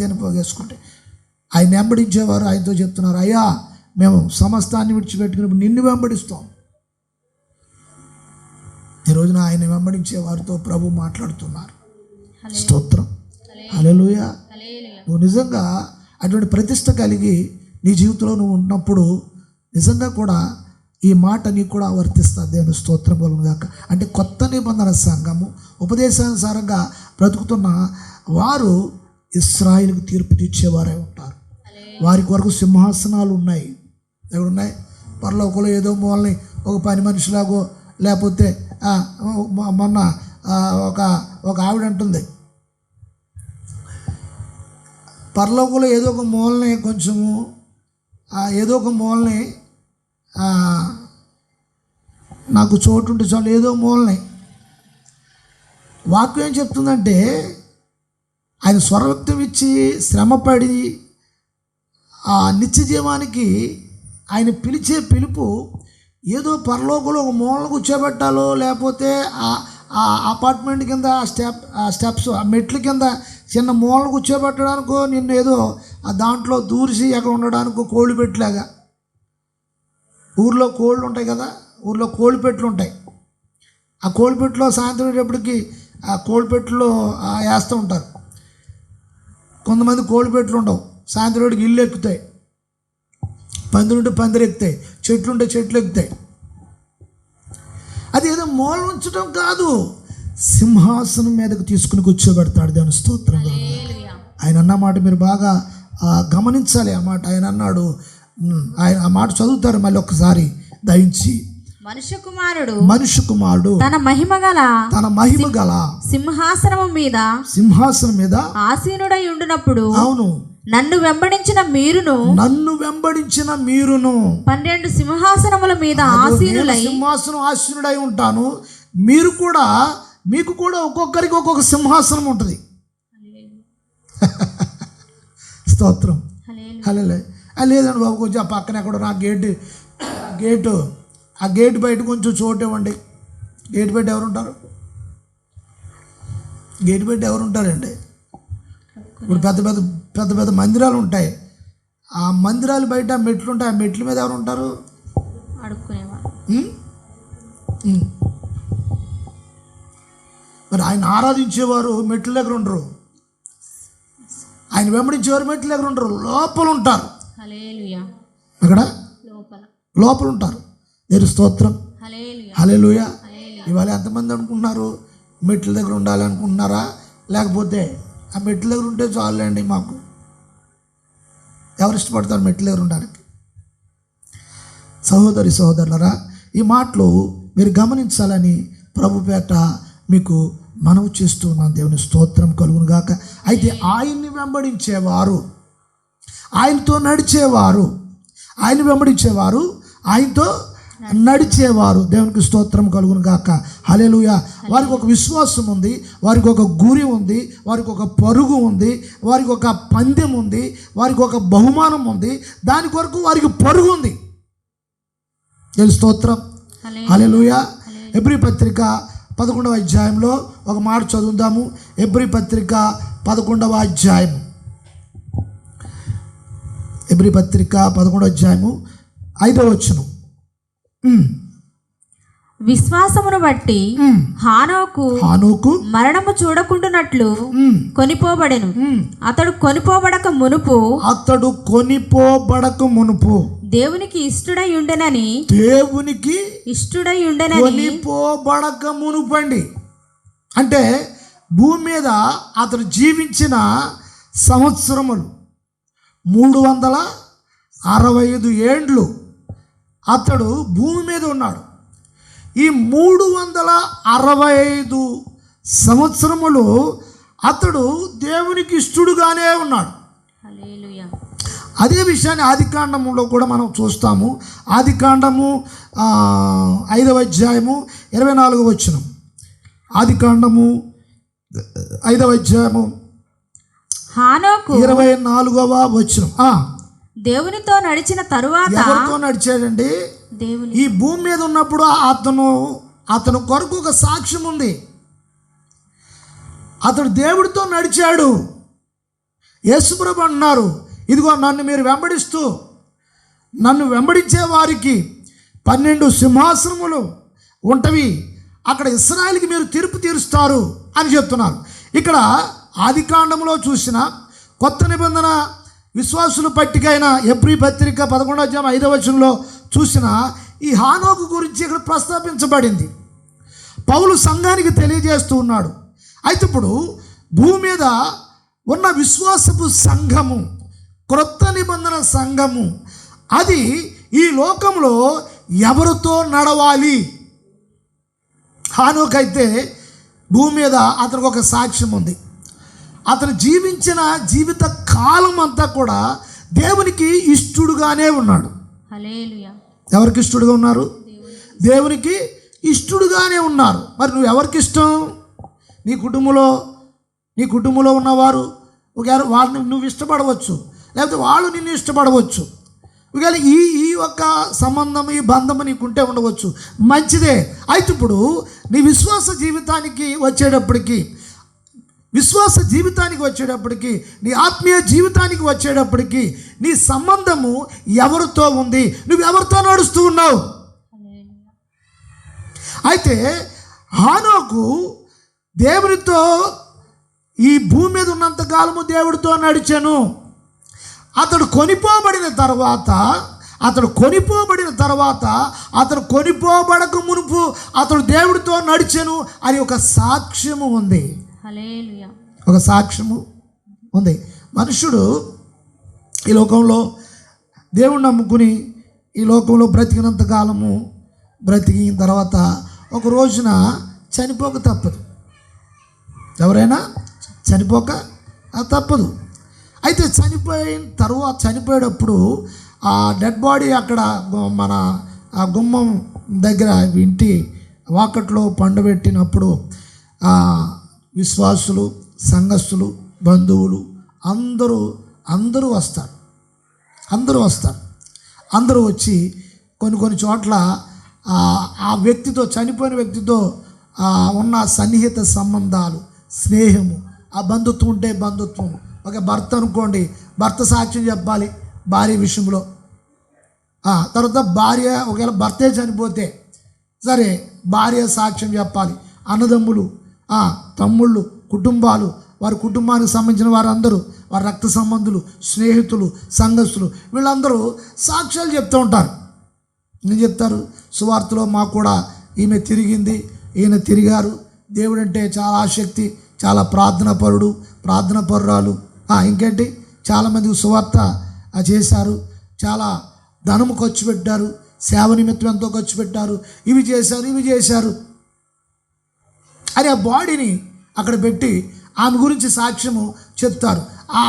Speaker 2: అని పోగేసుకుంటే ఆయన వెంబడించేవారు ఆయనతో చెప్తున్నారు, అయ్యా మేము సమస్తాన్ని విడిచిపెట్టుకున్నప్పుడు నిన్ను వెంబడిస్తాం. ఈ రోజున ఆయన వెంబడించే వారితో ప్రభు మాట్లాడుతున్నారు. స్తోత్రం. హల్లెలూయా. నువ్వు నిజంగా అటువంటి ప్రతిష్ట కలిగి నీ జీవితంలో నువ్వు ఉన్నప్పుడు నిజంగా కూడా ఈ మాట నీకు కూడా వర్తిస్తుంది. దేవుని స్తోత్రం కలుగును గాక. అంటే కొత్త నిబంధన సంఘము ఉపదేశానుసారంగా బ్రతుకుతున్న వారు ఇశ్రాయేలుకు తీర్పు తీర్చేవారే ఉంటారు. వారికి వరకు సింహాసనాలు ఉన్నాయి. ఎక్కడున్నాయి? పరలోకంలో ఏదో మూలని ఒక పని మనిషిలాగో, లేకపోతే మొన్న ఒక ఆవిడ అంటుంది, పరలోకంలో ఏదో ఒక మూలని కొంచెము ఏదో ఒక మూలని నాకు చోటు ఉంటే చాలు, ఏదో మూలని వాక్యం ఏం చెప్తుందంటే ఆయన స్వరక్తం ఇచ్చి శ్రమపడి ఆ నిత్య జీవానికి ఆయన పిలిచే పిలుపు ఏదో పరలోకంలో ఒక మూలను కూర్చోబెట్టాలో, లేకపోతే ఆ అపార్ట్మెంట్ కింద స్టెప్స్ ఆ మెట్ల కింద చిన్న మూలను కూర్చోబెట్టడానికో, నిన్ను ఏదో ఆ దాంట్లో దూరిసి అక్కడ ఉండడానికో కోళ్ళు పెట్టలాగా. ఊర్లో కోళ్ళు ఉంటాయి కదా, ఊర్లో కోళ్ళు పెట్లు ఉంటాయి. ఆ కోళ్ళు పెట్టలో సాయంత్రం అయ్యేటప్పటికి ఆ కోళ్ళు పెట్టలో వేస్తూ ఉంటారు. కొంతమంది కోళ్ళు పెట్లు ఉండవు, సాయంత్రం వాడికి ఇల్లు ఎక్కుతాయి, పందిరుంటే పందిరు ఎక్కుతాయి, చెట్లు ఉంటే చెట్లు ఎక్కుతాయి. అది ఏదో మూల ఉంచడం కాదు, సింహాసనం మీదకు తీసుకుని కూర్చోబెడతాడు. దేవుని స్తోత్రం. ఆయన అన్నమాట మీరు బాగా గమనించాలి. ఆ మాట ఆయన అన్నాడు. ఆయన ఆ మాట చదువుతారు మళ్ళీ ఒక్కసారి దయించి. మనుష్య కుమారుడు తన మహిమ గల సింహాసనం మీద ఆసీనుడై ఉండినప్పుడు, అవును, నన్ను వెంబడించిన మీరును 12 సింహాసనముల మీద ఆసీనుడై ఉంటాను. మీకు కూడా ఒక్కొక్కరికి ఒక్కొక్క సింహాసనం ఉంటుంది. స్తోత్రం. హల్లెలూయా. లేదండి బాబు, కొంచెం ఆ పక్కన ఎక్కడ నా గేట్ బయట కొంచెం చోటు ఇవ్వండి. గేట్ బయట ఎవరుంటారండి? ఇప్పుడు పెద్ద పెద్ద మందిరాలు ఉంటాయి. ఆ మందిరాలు బయట మెట్లు ఉంటాయి. ఆ మెట్ల మీద ఎవరు ఉంటారు? మరి ఆయన ఆరాధించేవారు మెట్ల దగ్గర ఉండరు, ఆయన వెంబడించేవారు మెట్ల దగ్గర ఉండరు, లోపల ఉంటారు. అక్కడ లోపల ఉంటారు. దేవుని స్తోత్రం. హల్లెలూయా. ఇవాళ ఎంతమంది అనుకుంటున్నారు మెట్ల దగ్గర ఉండాలనుకుంటున్నారా? లేకపోతే ఆ మెట్ల దగ్గర ఉంటే చాలండి మాకు? ఎవరు ఇష్టపడతారు మెట్ల దగ్గర ఉండడానికి? సహోదరులరా, ఈ మాటలు మీరు గమనించాలని ప్రభుపేట మీకు మనవి చేస్తున్నాను. దేవుని స్తోత్రం కలుగును గాక. అయితే ఆయన్ని వెంబడించేవారు, ఆయనతో నడిచేవారు, ఆయనతో నడిచేవారు, దేవునికి స్తోత్రం కలుగును గాక. హల్లెలూయా. వారికి ఒక విశ్వాసం ఉంది, వారికి ఒక గురి ఉంది, వారికి ఒక పరుగు ఉంది, వారికి ఒక పందెం ఉంది, వారికి ఒక బహుమానం ఉంది, దాని కొరకు వారికి పరుగు ఉంది. దేవుని స్తోత్రం. హల్లెలూయా. హెబ్రీ పత్రిక 11వ అధ్యాయంలో ఒక మాట చదువుదాము. హెబ్రీ పత్రిక 11వ అధ్యాయము, హెబ్రీ పత్రిక 11వ అధ్యాయము 5వ వచనం.
Speaker 3: విశ్వాసమును బట్టి హానోకు మరణము చూడకుండానట్లు కొనిపోబడెను. అతడు కొనిపోబడక మునుపు దేవునికి ఇష్టడై ఉండెనని
Speaker 2: కొనిపోబడక మునుపండి. అంటే భూమి మీద అతడు జీవించిన సంవత్సరములు 365 ఏండ్లు అతడు భూమి మీద ఉన్నాడు. ఈ 365 సంవత్సరములు అతడు దేవునికి ఇష్టడుగానే ఉన్నాడు. అదే విషయాన్ని ఆదికాండములో కూడా మనం చూస్తాము. ఆదికాండము 5వ అధ్యాయము 24వ వచనం. ఆదికాండము 5వ అధ్యాయము
Speaker 3: హానోకు
Speaker 2: 24వ వచనం.
Speaker 3: దేవునితో నడిచిన తరువాత,
Speaker 2: ఎవరితో నడిచాడండి? ఈ భూమి మీద ఉన్నప్పుడు అతను కొరకు ఒక సాక్ష్యం ఉంది. అతడు దేవుడితో నడిచాడు. యేసుప్రభు అన్నారు, ఇదిగో నన్ను మీరు నన్ను వెంబడించే వారికి 12 సింహాసనములు ఉంటవి, అక్కడ ఇశ్రాయేలుకి మీరు తీర్పు తీరుస్తారు అని చెప్తున్నారు. ఇక్కడ ఆదికాండంలో చూసిన కొత్త నిబంధన విశ్వాసుల పట్టికైన హెబ్రీ పత్రిక 11వ అధ్యాయం 5వ వచనంలో చూసిన ఈ హానోకు గురించి ఇక్కడ ప్రస్తావించబడింది. పౌలు సంఘానికి తెలియజేస్తూ ఉన్నాడు. అయితే ఇప్పుడు భూమి మీద ఉన్న విశ్వాసపు సంఘము, క్రొత్త నిబంధన సంఘము, అది ఈ లోకంలో ఎవరితో నడవాలి? హానోకు అయితే భూమి మీద అతనికి ఒక సాక్ష్యం ఉంది. అతను జీవించిన జీవిత కాలం అంతా కూడా దేవునికి ఇష్టడుగానే ఉన్నాడు.
Speaker 3: హల్లెలూయా.
Speaker 2: ఎవరికి ఇష్టడుగా ఉన్నారు? దేవునికి ఇష్టడుగానే ఉన్నారు. మరి నువ్వు ఎవరికి ఇష్టం? నీ కుటుంబంలో ఉన్నవారు ఒకవేళ వాళ్ళని నువ్వు ఇష్టపడవచ్చు, లేకపోతే వాళ్ళు నిన్ను ఇష్టపడవచ్చు. ఒకవేళ ఈ యొక్క సంబంధం, ఈ బంధం నీకుంటే ఉండవచ్చు, మంచిదే. అయితే ఇప్పుడు నీ విశ్వాస జీవితానికి వచ్చేటప్పటికి నీ ఆత్మీయ జీవితానికి వచ్చేటప్పటికి నీ సంబంధము ఎవరితో ఉంది? నువ్వు ఎవరితో నడుస్తూ ఉన్నావు? అయితే హానోకు దేవునితో ఈ భూమి మీద ఉన్నంత కాలము దేవుడితో నడిచాను. అతడు కొనిపోబడిన తర్వాత అతడు కొనిపోబడక మునుపు అతడు దేవుడితో నడిచెను అని ఒక సాక్ష్యము ఉంది.
Speaker 3: హల్లెలూయా.
Speaker 2: ఒక సాక్ష్యము ఉంది. మనుషుడు ఈ లోకంలో దేవుణ్ణి నమ్ముకుని ఈ లోకంలో బ్రతికినంత కాలము బ్రతికిన తర్వాత ఒక రోజున చనిపోక తప్పదు. ఎవరైనా చనిపోక తప్పదు. అయితే చనిపోయేటప్పుడు ఆ డెడ్ బాడీ అక్కడ మన ఆ గుమ్మం దగ్గర ఇంటి వాకట్లో పండబెట్టినప్పుడు విశ్వాసులు, సంఘస్థులు, బంధువులు అందరూ వస్తారు. అందరూ వచ్చి కొన్ని చోట్ల ఆ వ్యక్తితో, చనిపోయిన వ్యక్తితో ఉన్న సన్నిహిత సంబంధాలు, స్నేహము, ఆ బంధుత్వం ఉంటే బంధుత్వం. ఒక భర్త అనుకోండి, భర్త సాక్ష్యం చెప్పాలి భార్య విషయంలో. తర్వాత భార్య, ఒకవేళ భర్తే చనిపోతే సరే భార్య సాక్ష్యం చెప్పాలి. అన్నదమ్ములు, తమ్ముళ్ళు, కుటుంబాలు, వారి కుటుంబానికి సంబంధించిన వారందరూ, వారి రక్త సంబంధులు, స్నేహితులు, సంఘస్థులు, వీళ్ళందరూ సాక్ష్యాలు చెప్తూ ఉంటారు. ఏం చెప్తారు? సువార్తలో మాకు కూడా ఈమె తిరిగింది, ఈయన తిరిగారు, దేవుడంటే చాలా ఆసక్తి, చాలా ప్రార్థనాపరురాలు, ఇంకేంటి చాలామందికి సువార్త చేశారు, చాలా ధనము ఖర్చు పెట్టారు, సేవ నిమిత్తం ఎంతో ఖర్చు పెట్టారు, ఇవి చేశారు అని ఆ బాడీని అక్కడ పెట్టి ఆమె గురించి సాక్ష్యము చెప్తారు,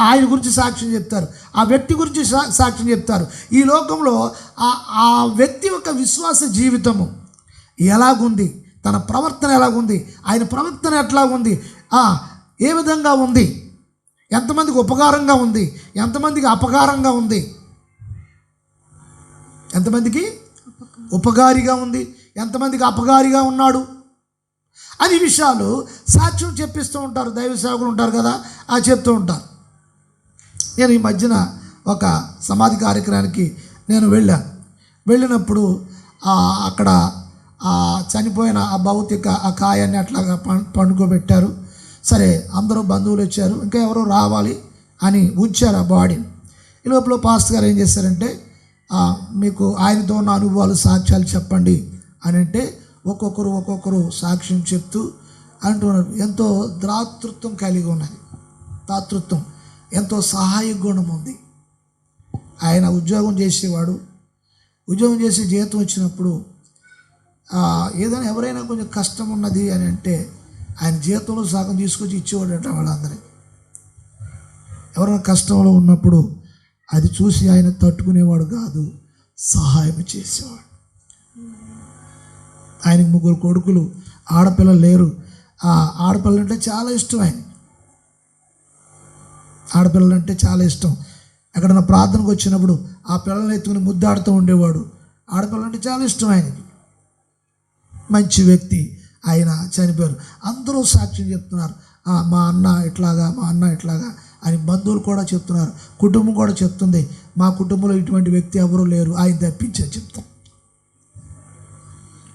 Speaker 2: ఆయన గురించి సాక్ష్యం చెప్తారు, ఆ వ్యక్తి గురించి సాక్ష్యం చెప్తారు. ఈ లోకంలో ఆ వ్యక్తి యొక్క విశ్వాస జీవితము ఎలాగుంది, తన ప్రవర్తన ఎలాగుంది, ఆయన ప్రవర్తన ఎట్లాగుంది, ఏ విధంగా ఉంది, ఎంతమందికి ఉపకారంగా ఉంది, ఎంతమందికి అపకారంగా ఉంది, ఎంతమందికి ఉపకారిగా ఉంది, ఎంతమందికి అపకారిగా ఉన్నాడు అని విషయాలు సాక్ష్యం చెప్పిస్తూ ఉంటారు. దైవ సేవకులు ఉంటారు కదా, చెప్తూ ఉంటారు. నేను ఈ మధ్యన ఒక సమాధి కార్యక్రమానికి నేను వెళ్ళినప్పుడు అక్కడ చనిపోయిన ఆ భౌతిక ఆ కాయాన్ని అట్లాగా పండుకోబెట్టారు. సరే, అందరూ బంధువులు వచ్చారు, ఇంకా ఎవరో రావాలి అని ఉంచారు ఆ బాడీని. ఈ లోపల పాస్టర్ గారు ఏం చేశారంటే, మీకు ఆయనతో ఉన్న అనుభవాలు, సాక్ష్యాలు చెప్పండి అని అంటే ఒక్కొక్కరు సాక్ష్యం చెప్తూ అంటున్నారు. ఎంతో దాతృత్వం కలిగి ఉన్నది, దాతృత్వం, ఎంతో సహాయ గుణం ఉంది. ఆయన ఉద్యోగం చేసేవాడు, ఉద్యోగం చేసి జీతం వచ్చినప్పుడు ఏదైనా ఎవరైనా కొంచెం కష్టం ఉన్నది అని అంటే ఆయన జీతంలో సగం తీసుకొచ్చి ఇచ్చేవాడట వాళ్ళందరికీ. ఎవరైనా కష్టంలో ఉన్నప్పుడు అది చూసి ఆయన తట్టుకునేవాడు కాదు, సహాయం చేసేవాడు. ఆయనకు 3 కొడుకులు, ఆడపిల్లలు లేరు. ఆడపిల్లలు అంటే చాలా ఇష్టం, ఆడపిల్లలు అంటే చాలా ఇష్టం. ఎక్కడన్నా ప్రార్థనకు వచ్చినప్పుడు ఆ పిల్లల్ని ఎత్తుకుని ముద్దాడుతూ ఉండేవాడు. ఆడపిల్లలు అంటే చాలా ఇష్టం ఆయనకి. మంచి వ్యక్తి. ఆయన చనిపోయారు. అందరూ సాక్ష్యం చెప్తున్నారు, మా అన్న ఇట్లాగా అని బంధువులు కూడా చెప్తున్నారు, కుటుంబం కూడా చెప్తుంది, మా కుటుంబంలో ఇటువంటి వ్యక్తి ఎవరూ లేరు, ఆయన తప్పించారు చెప్తాం.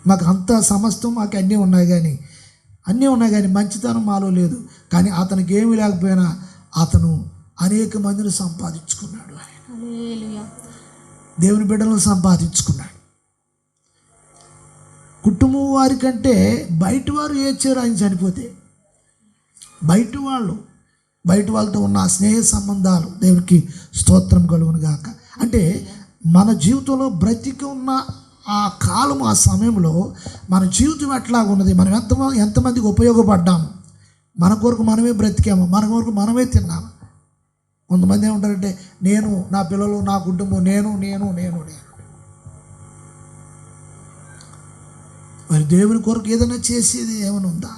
Speaker 2: మాకు అంత సమస్తం, మాకు అన్నీ ఉన్నాయి కానీ మంచితనం మాలో లేదు. కానీ అతనికి ఏమీ లేకపోయినా అతను అనేక మందిని సంపాదించుకున్నాడు. దేవుని బిడ్డలను సంపాదించుకున్నాడు. కుటుంబం వారి కంటే బయట వారు ఏడ్చారు ఆయన చనిపోతే. బయట వాళ్ళతో ఉన్న స్నేహ సంబంధాలు, దేవునికి స్తోత్రం కలుగును గాక. అంటే మన జీవితంలో బ్రతికి ఉన్న ఆ కాలం, ఆ సమయంలో మన జీవితం ఎట్లాగున్నది, మనం ఎంతమందికి ఉపయోగపడ్డాము, మన కొరకు మనమే బ్రతికాము, మన కొరకు మనమే తిన్నాము. కొంతమంది ఏమంటారంటే నేను, నా పిల్లలు, నా కుటుంబం, నేను నేను నేను నేను. మరి దేవుని కొరకు ఏదైనా చేసేది ఏమైనా ఉందా?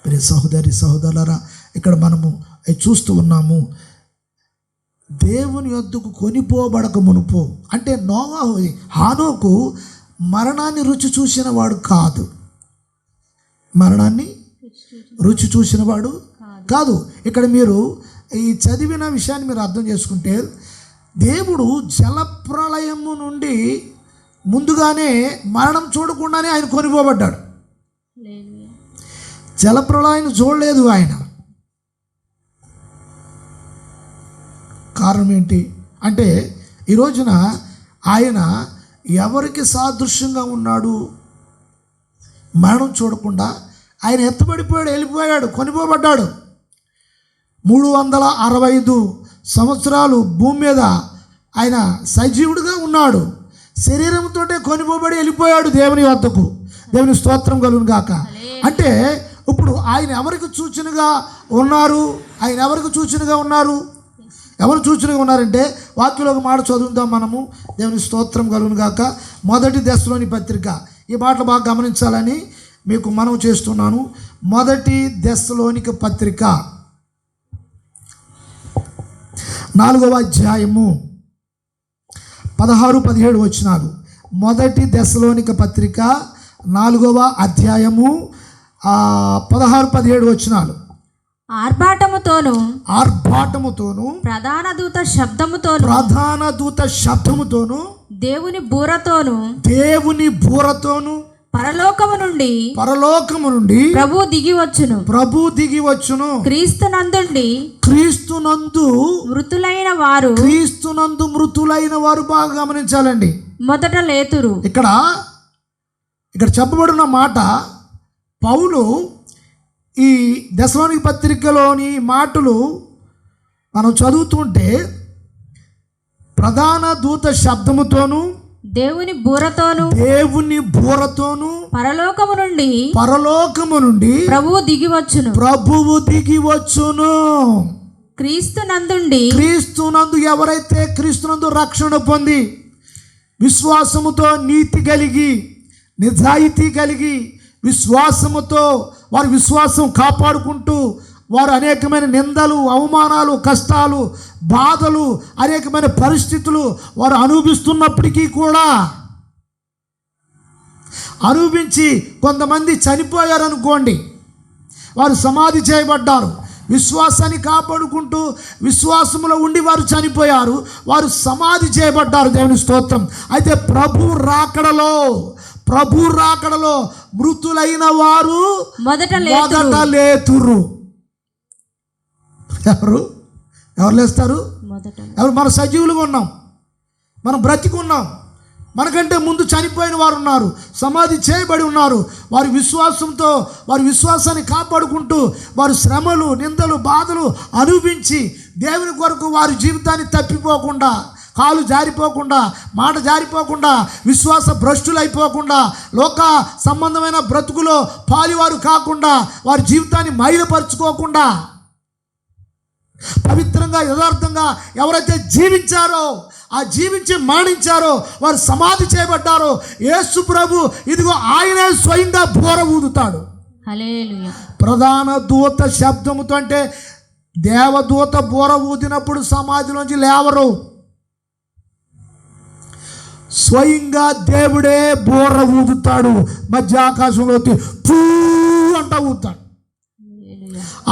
Speaker 2: మరి సహోదరి సహోదరులారా, ఇక్కడ మనము చూస్తూ ఉన్నాము, దేవుని యొద్దకు కొనిపోబడక మునుపు, అంటే నోవాహు, హానోకు మరణాన్ని రుచి చూసిన వాడు కాదు. మరణాన్ని రుచి చూసిన వాడు కాదు. ఇక్కడ మీరు ఈ చదివిన విషయాన్ని మీరు అర్థం చేసుకుంటే, దేవుడు జలప్రళయము నుండి ముందుగానే మరణం చూడకుండానే ఆయన కొనిపోబడ్డాడు. జలప్రళయాన్ని చూడలేదు ఆయన. కారణం ఏంటి అంటే, ఈ రోజున ఆయన ఎవరికి సాదృశ్యంగా ఉన్నాడు? మరణం చూడకుండా ఆయన ఎత్తబడిపోయాడు, వెళ్ళిపోయాడు, కొనిపోబడ్డాడు. 365 సంవత్సరాలు భూమి మీద ఆయన సజీవుడిగా ఉన్నాడు. శరీరంతో కొనిపోబడి వెళ్ళిపోయాడు దేవుని వద్దకు. దేవుని స్తోత్రం కలుగును గాక. అంటే ఇప్పుడు ఆయన ఎవరికి సూచనగా ఉన్నారు? ఆయన ఎవరికి సూచనగా ఉన్నారు? ఎవరు సూచనగా ఉన్నారంటే, వాక్యంలో ఒక మాట చదువుదాం మనము. దేవుని స్తోత్రం కలుగును గాక. 1 దశలోని పత్రిక, ఈ మాటలు బాగా గమనించాలని మీకు మనవి చేస్తున్నాను. 1 దశలోనిక పత్రిక 4వ అధ్యాయము 16-17 వచనాలు. 1 దశలోనిక పత్రిక 4వ అధ్యాయము 16-17 వచనాలు.
Speaker 3: ఆర్భాటముతోను
Speaker 2: ప్రధాన దూత శబ్దముతోను దేవుని బూరతోను
Speaker 3: పరలోకము నుండి ప్రభు దిగి వచ్చును. క్రీస్తునందు మృతులైన వారు
Speaker 2: బాగా గమనించాలండి.
Speaker 3: మొదట లేతురు.
Speaker 2: ఇక్కడ చెప్పబడిన మాట, పౌలు ఈ దశలోనిక పత్రికలోని మాటలు మనం చదువుతుంటే, ప్రధాన దూత శబ్దముతోను
Speaker 3: దేవుని బూరతోను పరలోకము నుండి ప్రభువు దిగి వచ్చును. క్రీస్తునందు
Speaker 2: ఎవరైతే క్రీస్తునందు రక్షణ పొంది విశ్వాసముతో నీతి కలిగి నిజాయితీ కలిగి విశ్వాసముతో వారి విశ్వాసం కాపాడుకుంటూ వారు అనేకమైన నిందలు, అవమానాలు, కష్టాలు, బాధలు, అనేకమైన పరిస్థితులు వారు అనుభవిస్తున్నప్పటికీ కూడా, అనుభవించి కొంతమంది చనిపోయారనుకోండి, వారు సమాధి చేయబడ్డారు. విశ్వాసాన్ని కాపాడుకుంటూ విశ్వాసములో ఉండి వారు చనిపోయారు, వారు సమాధి చేయబడ్డారు. దేవుని స్తోత్రం. అయితే ప్రభు రాకడలో మృతులైన వారు మొదట లేతురు. ఎవరు లేస్తారు? ఎవరు? మన సజీవులుగా ఉన్నాం, మనం బ్రతికున్నాం. మనకంటే ముందు చనిపోయిన వారు ఉన్నారు, సమాధి చేయబడి ఉన్నారు. వారి విశ్వాసంతో వారి విశ్వాసాన్ని కాపాడుకుంటూ వారు శ్రమలు, నిందలు, బాధలు అనుభవించి దేవుని కొరకు వారి జీవితాన్ని తప్పిపోకుండా, కాలు జారిపోకుండా, మాట జారిపోకుండా, విశ్వాస భ్రష్టులైపోకుండా, లోక సంబంధమైన బ్రతుకులో పాలివారు కాకుండా, వారి జీవితాన్ని మైలపరుచుకోకుండా పవిత్రంగా యథార్థంగా ఎవరైతే జీవించారో, ఆ జీవించి మరణించారో వారు సమాధి చేయబడ్డారో, యేసు ప్రభు ఇదిగో ఆయనే స్వయంగా బోర ఊదుతాడు.
Speaker 3: హల్లెలూయా.
Speaker 2: ప్రధాన దూత శబ్దముతో, అంటే దేవదూత బోర ఊదినప్పుడు సమాధిలోంచి లేవరు, స్వయంగా దేవుడే బోర ఊదుతాడు. మధ్య ఆకాశంలో పూ అంట ఊదుతాడు.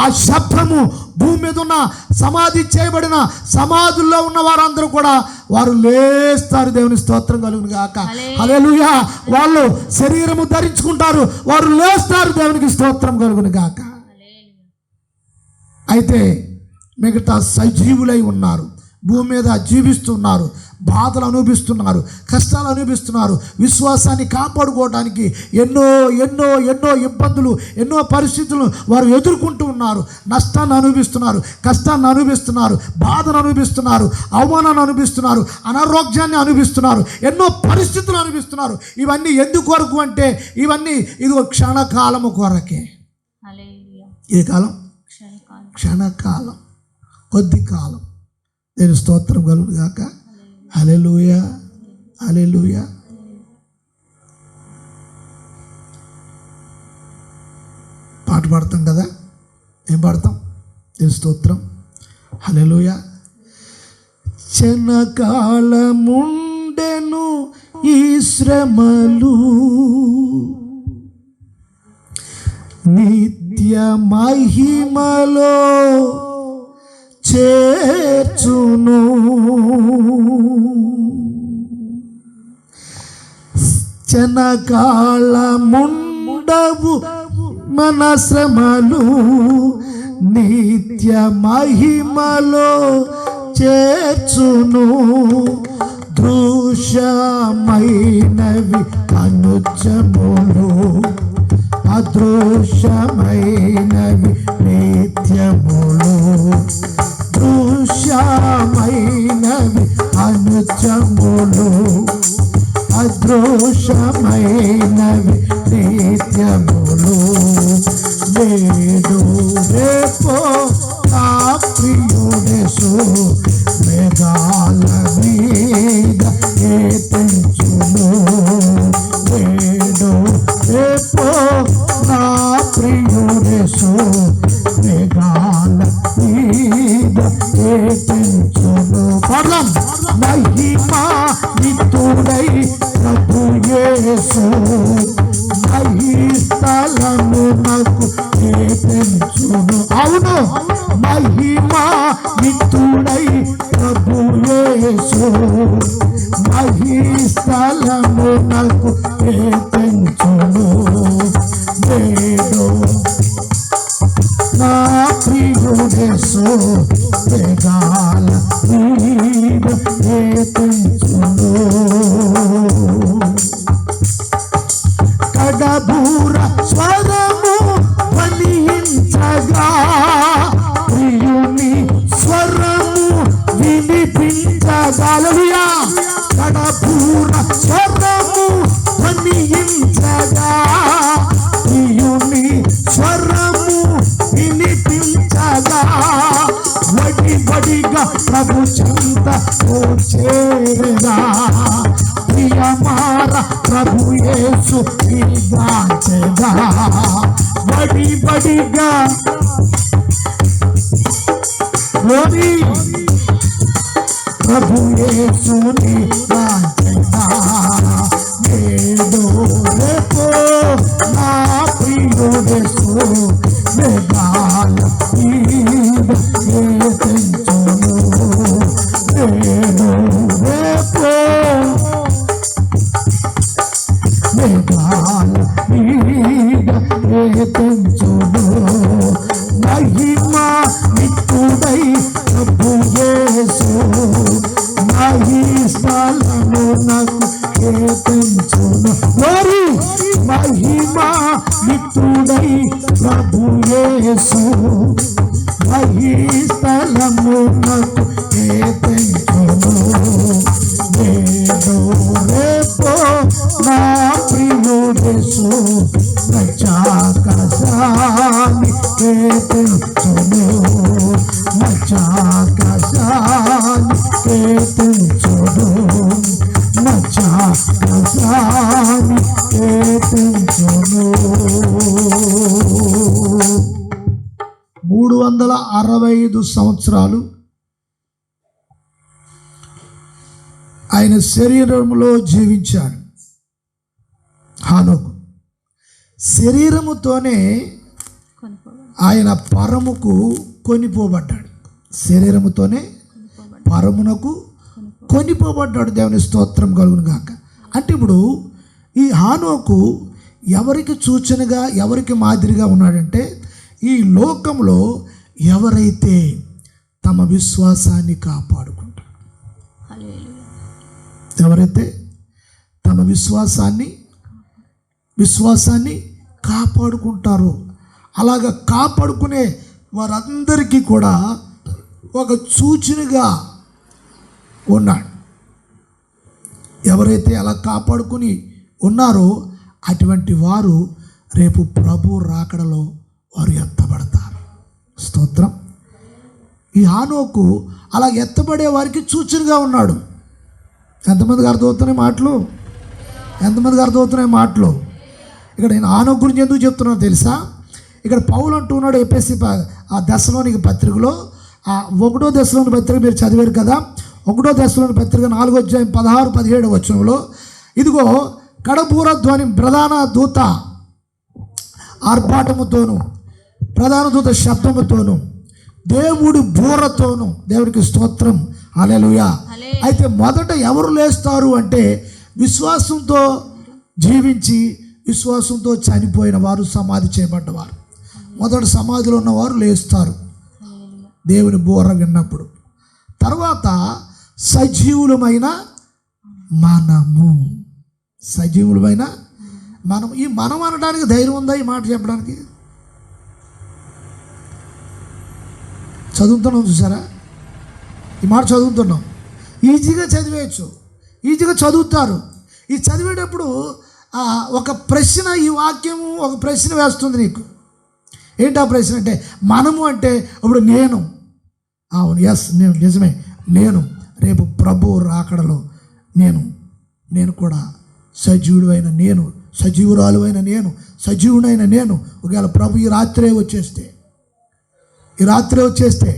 Speaker 2: ఆ శబ్దము భూమి మీద ఉన్న సమాధి చేయబడిన సమాధుల్లో ఉన్న వారందరూ కూడా వారు లేస్తారు. దేవుని స్తోత్రం కలుగును గాక. హల్లెలూయా. వాళ్ళు శరీరము ధరించుకుంటారు, వారు లేస్తారు. దేవునికి స్తోత్రం కలుగును గాక. అయితే మిగతా సజీవులై ఉన్నారు, భూమి మీద జీవిస్తున్నారు, బాధలు అనుభవిస్తున్నారు, కష్టాలు అనుభవిస్తున్నారు. విశ్వాసాన్ని కాపాడుకోవడానికి ఎన్నో ఎన్నో ఎన్నో ఇబ్బందులు, ఎన్నో పరిస్థితులను వారు ఎదుర్కొంటూ ఉన్నారు. నష్టాన్ని అనుభవిస్తున్నారు, కష్టాన్ని అనుభవిస్తున్నారు, బాధను అనుభవిస్తున్నారు, అవమానాన్ని అనుభవిస్తున్నారు, అనారోగ్యాన్ని అనుభవిస్తున్నారు, ఎన్నో పరిస్థితులు అనుభవిస్తున్నారు. ఇవన్నీ ఎందుకు కొరకు అంటే, ఇవన్నీ ఇదిగో క్షణకాలము కొరకే. ఏ కాలం? క్షణకాలం, కొద్ది కాలం. నేను స్తోత్రం కలుగును గాక. హల్లెలూయా, హల్లెలూయా. పాట పాడతాం కదా, ఏం పాడతాం? నేను స్తోత్రం. హల్లెలూయా. క్షణకాలముండెను ఈ శ్రమలు, నిత్య మహిమలో చేర్చును. క్షణకాలముండవు మన శ్రమలు, నిత్య మహిమలో చేర్చును. దృశ్యమైనవి అనుచములు, అదృశ్యమైనవి నిత్యములు. దృశ్యమైనవి అనుచములు, అదృశ్యమైనవి నిత్యములు. నేడు రేపో నా ప్రియుడేసు మేఘాల మీద ఏతించును. నేడు రేపో నా ప్రియుడేసు మేఘాల మీద ఏతించును. పర్లం మహిమా నిత్తుడై ప్రభు యేసు మహిస్తలము నాకు ఏతించును. అవును, మహిమా నిత్తుడై ప్రభు యేసు మహిస్తలము నాకు ఏతించును. నేడు నా ప్రియుడేసు మేఘాల మీద ఏతించును. కడబూర స్వరము ధ్వనించగా, ప్రియుని స్వరము వినిపించగా. హల్లెలూయా. కడబూర స్వరము ధ్వనించగా, ప్రియుని స్వరము వినిపించగా. వడిగా ప్రభు చెంత చేరగా, ప్రియమార ప్రభు యేసు గాంచెగా. వడిగా లోని ప్రభు యేసుని గాంచెగా. నేడు రేపో నా ప్రియుడేసు మేఘాల మీద ఏతించును. నేడు రేపో మేఘాల మీద ఏతించును. మహిమా నిత్తుడై ప్రభు యేసు మహిస్తలము నాకు ఏతించును. మహిమా నిత్తుడై ప్రభు యేసు మహిస్తలము నాకు ఏతించును. నేడు రేపో నా ప్రియుడేసు మచ్చాకాశాన్ని ఏతించును. మచ్చాకాశాన్ని ఏతించును. మచ్చాకాశాన్ని ఏతించును. 365 సంవత్సరాలు ఆయన శరీరంలో జీవించాడు. హానోకు శరీరముతోనే ఆయన పరముకు కొనిపోబడ్డాడు. శరీరముతోనే పరమునకు కొనిపోబడ్డాడు. దేవుని స్తోత్రం కలుగును గాక. అంటే ఇప్పుడు ఈ హానోకు ఎవరికి సూచనగా, ఎవరికి మాదిరిగా ఉన్నాడంటే, ఈ లోకంలో ఎవరైతే తమ విశ్వాసాన్ని కాపాడుకుంటారు, ఎవరైతే తమ విశ్వాసాన్ని కాపాడుకుంటారో, అలాగ కాపాడుకునే వారందరికీ కూడా ఒక సూచనగా ఉన్నాడు. ఎవరైతే అలా కాపాడుకుని ఉన్నారో అటువంటి వారు రేపు ప్రభు రాకడలో వారు ఎత్తబడతారు. స్తోత్రం. ఈ హానోకు అలా ఎత్తబడే వారికి సూచనగా ఉన్నాడు. ఎంతమందికి అర్థమవుతున్నాయి మాటలు? ఎంతమందికి అర్థమవుతున్నాయి మాటలు? ఇక్కడ నేను హానోకు గురించి ఎందుకు చెప్తున్నానో తెలుసా? ఇక్కడ పౌలు అంటున్నాడు ఎఫెసీ ఆ దశలోనికి పత్రికలో, ఆ 1వ దశలోని పత్రిక మీరు చదివారు కదా, 1వ దశలోని పత్రిక 4వ అధ్యాయం 16-17 వచనంలో, ఇదిగో కడబూర ధ్వని ప్రధాన దూత ఆర్భాటముతోను ప్రధాన దూత శబ్దముతోను దేవుడి బూరతోను, దేవుడికి స్తోత్రం, హల్లెలూయా. అయితే మొదట ఎవరు లేస్తారు అంటే విశ్వాసంతో జీవించి విశ్వాసంతో చనిపోయిన వారు, సమాధి చేయబడ్డవారు. మొదట సమాధిలో ఉన్నవారు లేస్తారు దేవుని బూర విన్నప్పుడు. తర్వాత సజీవులమైన మనము, సజీవులమైన మనం. ఈ మనం అనడానికి ధైర్యం ఉందా ఈ మాట చెప్పడానికి? చదువుతున్నాం చూసారా, ఈ మాట చదువుతున్నాం. ఈజీగా చదివేయచ్చు, ఈజీగా చదువుతారు. ఈ చదివేటప్పుడు ఒక ప్రశ్న, ఈ వాక్యము ఒక ప్రశ్న వేస్తుంది నీకు. ఏంటి ఆ ప్రశ్న అంటే, మనము అంటే ఇప్పుడు నేను, అవును, ఎస్, నేను, నిజమే, నేను రేపు ప్రభువు రాకడలో నేను కూడా సజీవుడు అయిన నేను, సజీవురాలు అయిన నేను, సజీవుడైన నేను, ఒకవేళ ప్రభు ఈ రాత్రే వచ్చేస్తే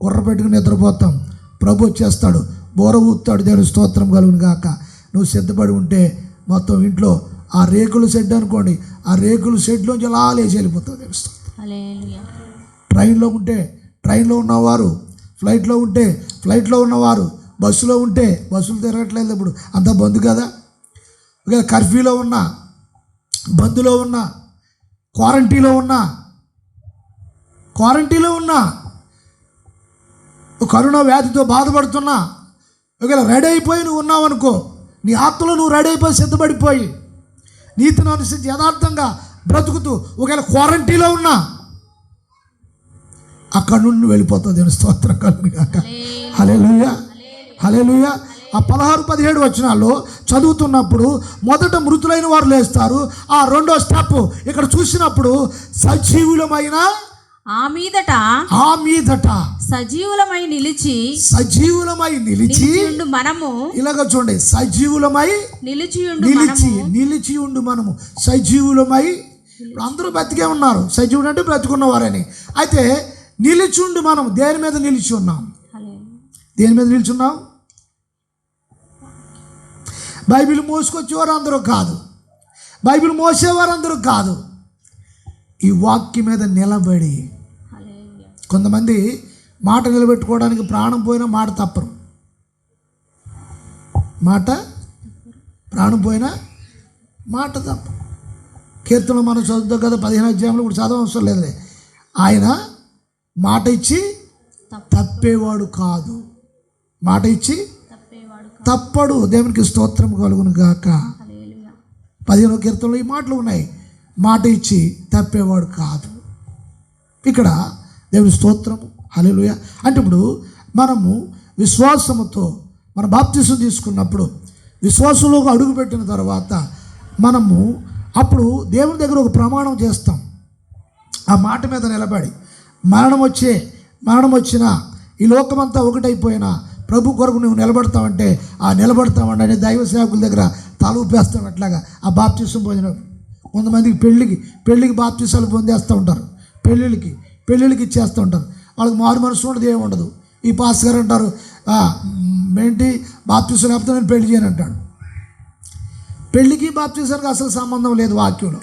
Speaker 2: కుర్ర పెట్టుకుని నిద్రపోతాం, ప్రభు వచ్చేస్తాడు, బోర ఊతాడు, దేవుని స్తోత్రం కలుగును గాక. నువ్వు సిద్ధపడి ఉంటే మొత్తం ఇంట్లో ఆ రేకుల షెడ్ అనుకోండి, ఆ రేకుల షెడ్లోంచి అలా లేచి వెళ్ళిపోతుంది. ట్రైన్లో ఉంటే ట్రైన్లో ఉన్నవారు, ఫ్లైట్లో ఉంటే ఫ్లైట్లో ఉన్నవారు, బస్సులో ఉంటే బస్సులు తిరగట్లేదు ఇప్పుడు, అంతా బంద్ కదా. ఒకవేళ కర్ఫ్యూలో ఉన్నా, బంద్లో ఉన్నా, క్వారంటీన్లో ఉన్నా, కరోనా వ్యాధితో బాధపడుతున్నా, ఒకవేళ రెడీ అయిపోయి నువ్వు ఉన్నావు అనుకో, నీ ఆత్మలో నువ్వు రెడీ అయిపోయి సిద్ధపడిపోయి నీతిని అనుసరించి యథార్థంగా బ్రతుకుతూ ఒకవేళ క్వారంటీన్లో ఉన్నా అక్కడ నుండి వెళ్ళిపోతుంది. దేవుని స్తోత్రం కలుగును గాక. హల్లెలూయా, హల్లెలూయా. ఆ 16-17 వచనాల్లో చదువుతున్నప్పుడు మొదట మృతులైన వారు లేస్తారు. ఆ రెండో స్టెప్ ఇక్కడ చూసినప్పుడు సజీవులమైన
Speaker 3: ఆ మీదట సజీవులమై నిలిచి మనము, ఇలాగ చూడండి, సజీవులమై నిలిచి ఉండు మనము, సజీవులమై. అందరూ బ్రతికే ఉన్నారు, సజీవుడు అంటే బ్రతికున్నవారని. అయితే నిలిచుండు మనం, దేని మీద నిలిచి ఉన్నాం? బైబిల్ మోసుకొచ్చేవారు అందరూ కాదు, బైబిల్ మోసేవారు అందరూ కాదు. ఈ వాక్యం మీద నిలబడి, కొంతమంది మాట నిలబెట్టుకోవడానికి ప్రాణం పోయినా మాట తప్పరు, ప్రాణం పోయినా మాట తప్పరు. కీర్తనలో మనం చదువుతాం కదా, 15వ అధ్యాయంలో ఇప్పుడు చదవవసరం లేదులే. ఆయన మాట ఇచ్చి తప్పేవాడు కాదు, మాట ఇచ్చి తప్పడు. దేవునికి స్తోత్రం కలుగును గాక. 15వ కీర్తనలో ఈ మాటలు ఉన్నాయి, మాట ఇచ్చి తప్పేవాడు కాదు. ఇక్కడ దేవుని స్తోత్రము, హల్లెలూయా. అంటే ఇప్పుడు మనము విశ్వాసముతో మన బాప్తిసం తీసుకున్నప్పుడు, విశ్వాసంలోకి అడుగుపెట్టిన తర్వాత మనము అప్పుడు దేవుని దగ్గర ఒక ప్రమాణం చేస్తాం. ఆ మాట మీద నిలబడి, మరణం వచ్చినా ఈ లోకమంతా ఒకటైపోయినా ప్రభు కొరకు నువ్వు నిలబడతావంటే ఆ నిలబడతామండి అనే దైవ సేవకుల దగ్గర తలూపేస్తాం. అట్లాగా ఆ బాప్తిసం పొందిన కొంతమందికి పెళ్ళికి బాప్తిసాలు పొందేస్తూ ఉంటారు, పెళ్ళిళ్ళకి ఇచ్చేస్తూ ఉంటారు. వాళ్ళకి మారు మనసు ఉండదు, ఏముండదు. ఈ పాస్ గారు అంటారు, ఏంటి బాప్తిసం లేకపోతే నేను పెళ్లి చేయను అంటాడు. పెళ్ళికి బాప్తిసానికి అసలు సంబంధం లేదు వాక్యంలో.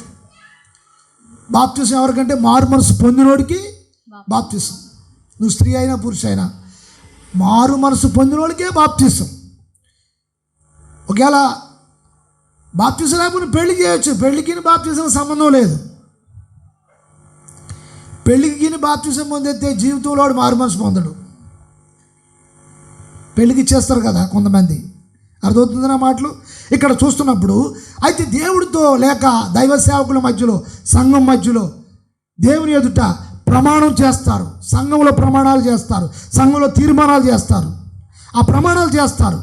Speaker 3: బాప్తిసం ఎవరికంటే మారు మనసు పొందినోడికి బాప్తిసం. నువ్వు స్త్రీ అయినా పురుషు అయినా మారు మనసు పొందినోడికే బాప్తిసం. ఒకవేళ బాప్తిసం లేకపోతే పెళ్లి చేయొచ్చు, పెళ్లికి బాప్తిసం సంబంధం లేదు. పెళ్ళికి బాప్తిసం పొందితే జీవితంలో మారు మనసు పొందడు. పెళ్ళికి ఇచ్చేస్తారు కదా కొంతమంది, అర్థమవుతుంది నా మాటలు. ఇక్కడ చూస్తున్నప్పుడు అయితే దేవుడితో లేక దైవ సేవకుల మధ్యలో, సంఘం మధ్యలో దేవుని ఎదుట ప్రమాణం చేస్తారు, సంఘంలో ప్రమాణాలు చేస్తారు, సంఘంలో తీర్మానాలు చేస్తారు, ఆ ప్రమాణాలు చేస్తారు.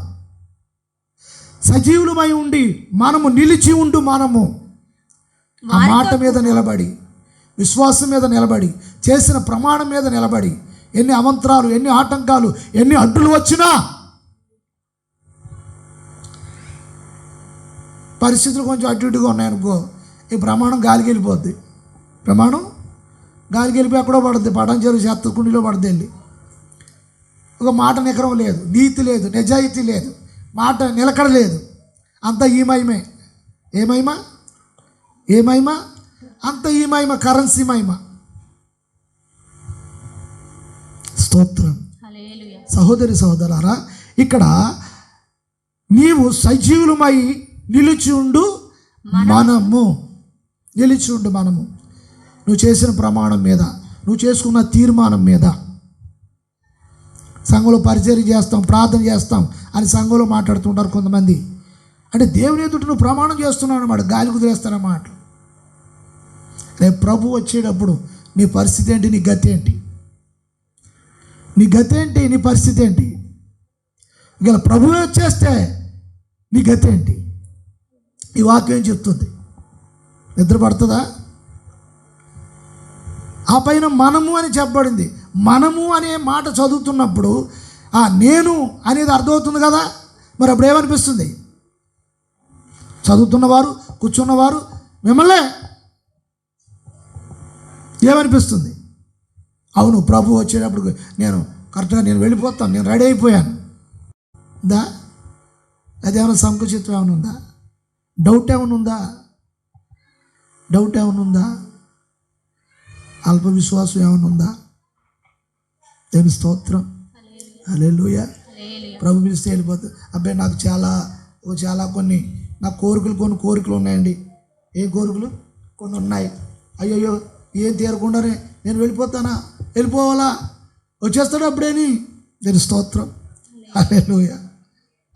Speaker 3: సజీవులమై ఉండి మనము నిలిచి ఉండు మనము ఆ మాట మీద నిలబడి
Speaker 2: విశ్వాసం మీద నిలబడి, చేసిన ప్రమాణం మీద నిలబడి, ఎన్ని అవంతరాలు, ఎన్ని ఆటంకాలు, ఎన్ని అడ్డులు వచ్చినా, పరిస్థితులు కొంచెం అటు ఇటుగా ఉన్నాయనుకో, ఈ ప్రమాణం గాలికి వెళ్ళిపోద్ది. ప్రమాణం గాలికి వెళ్ళిపోయి ఎక్కడో పడుద్ది, పడంచెరు చేత్త కుండీలో పడుద్ది వెళ్ళి. ఒక మాట నికరం లేదు, నీతి లేదు, నిజాయితీ లేదు, మాట నిలకడ లేదు, అంతా ఈ మహిమే. ఏ మహిమ? ఏ మహిమ? అంత ఈ మహిమ, కరెన్సీ మహిమ. స్తోత్రం. సహోదరి సహోదరులారా, ఇక్కడ నీవు సజీవులమై నిలిచి ఉండు మనము, నిలిచి ఉండు మనము. నువ్వు చేసిన ప్రమాణం మీద, నువ్వు చేసుకున్న తీర్మానం మీద. సంఘంలో పరిచర్య చేస్తాం, ప్రార్థన చేస్తాం అని సంఘంలో మాట్లాడుతుంటారు కొంతమంది. అంటే దేవుని ఎదుట నువ్వు ప్రమాణం చేస్తున్నావు అన్నమాట, గాలి కుదిరేస్తానన్నమాట. రేపు ప్రభు వచ్చేటప్పుడు నీ పరిస్థితి ఏంటి? నీ గతి ఏంటి? నీ గతి ఏంటి? నీ పరిస్థితి ఏంటి? ఇక ప్రభువే వచ్చేస్తే నీ గతి ఏంటి? ఈ వాక్యం ఏం చెప్తుంది? నిద్ర పడుతుందా? ఆ పైన మనము అని చెప్పబడింది. మనము అనే మాట చదువుతున్నప్పుడు ఆ నేను అనేది అర్థమవుతుంది కదా. మరి అప్పుడు ఏమనిపిస్తుంది? చదువుతున్నవారు, కూర్చున్నవారు, మిమ్మల్నే ఏమనిపిస్తుంది? అవును, ప్రభు వచ్చేటప్పుడు నేను కరెక్ట్గా నేను వెళ్ళిపోతాను, నేను రెడీ అయిపోయాను దా. అదేమైనా సంకుచిత్వం ఏమైనా ఉందా? డౌట్ ఏమైనా ఉందా? డౌట్ ఏమైనా ఉందా? అల్ప విశ్వాసం ఏమైనా ఉందా? దేవుని స్తోత్రం. హల్లెలూయా. ప్రభు పిలిస్తే వెళ్ళిపోతుంది. అబ్బాయి నాకు చాలా కొన్ని నా కోరికలు ఉన్నాయండి. ఏ కోరికలు? కొన్ని ఉన్నాయి. అయ్యయ్యో ఏం తీరకుండానే నేను వెళ్ళిపోతానా? వెళ్ళిపోవాలా? వచ్చేస్తాడు అప్పుడేని. దేవుని స్తోత్రం. హల్లెలూయా.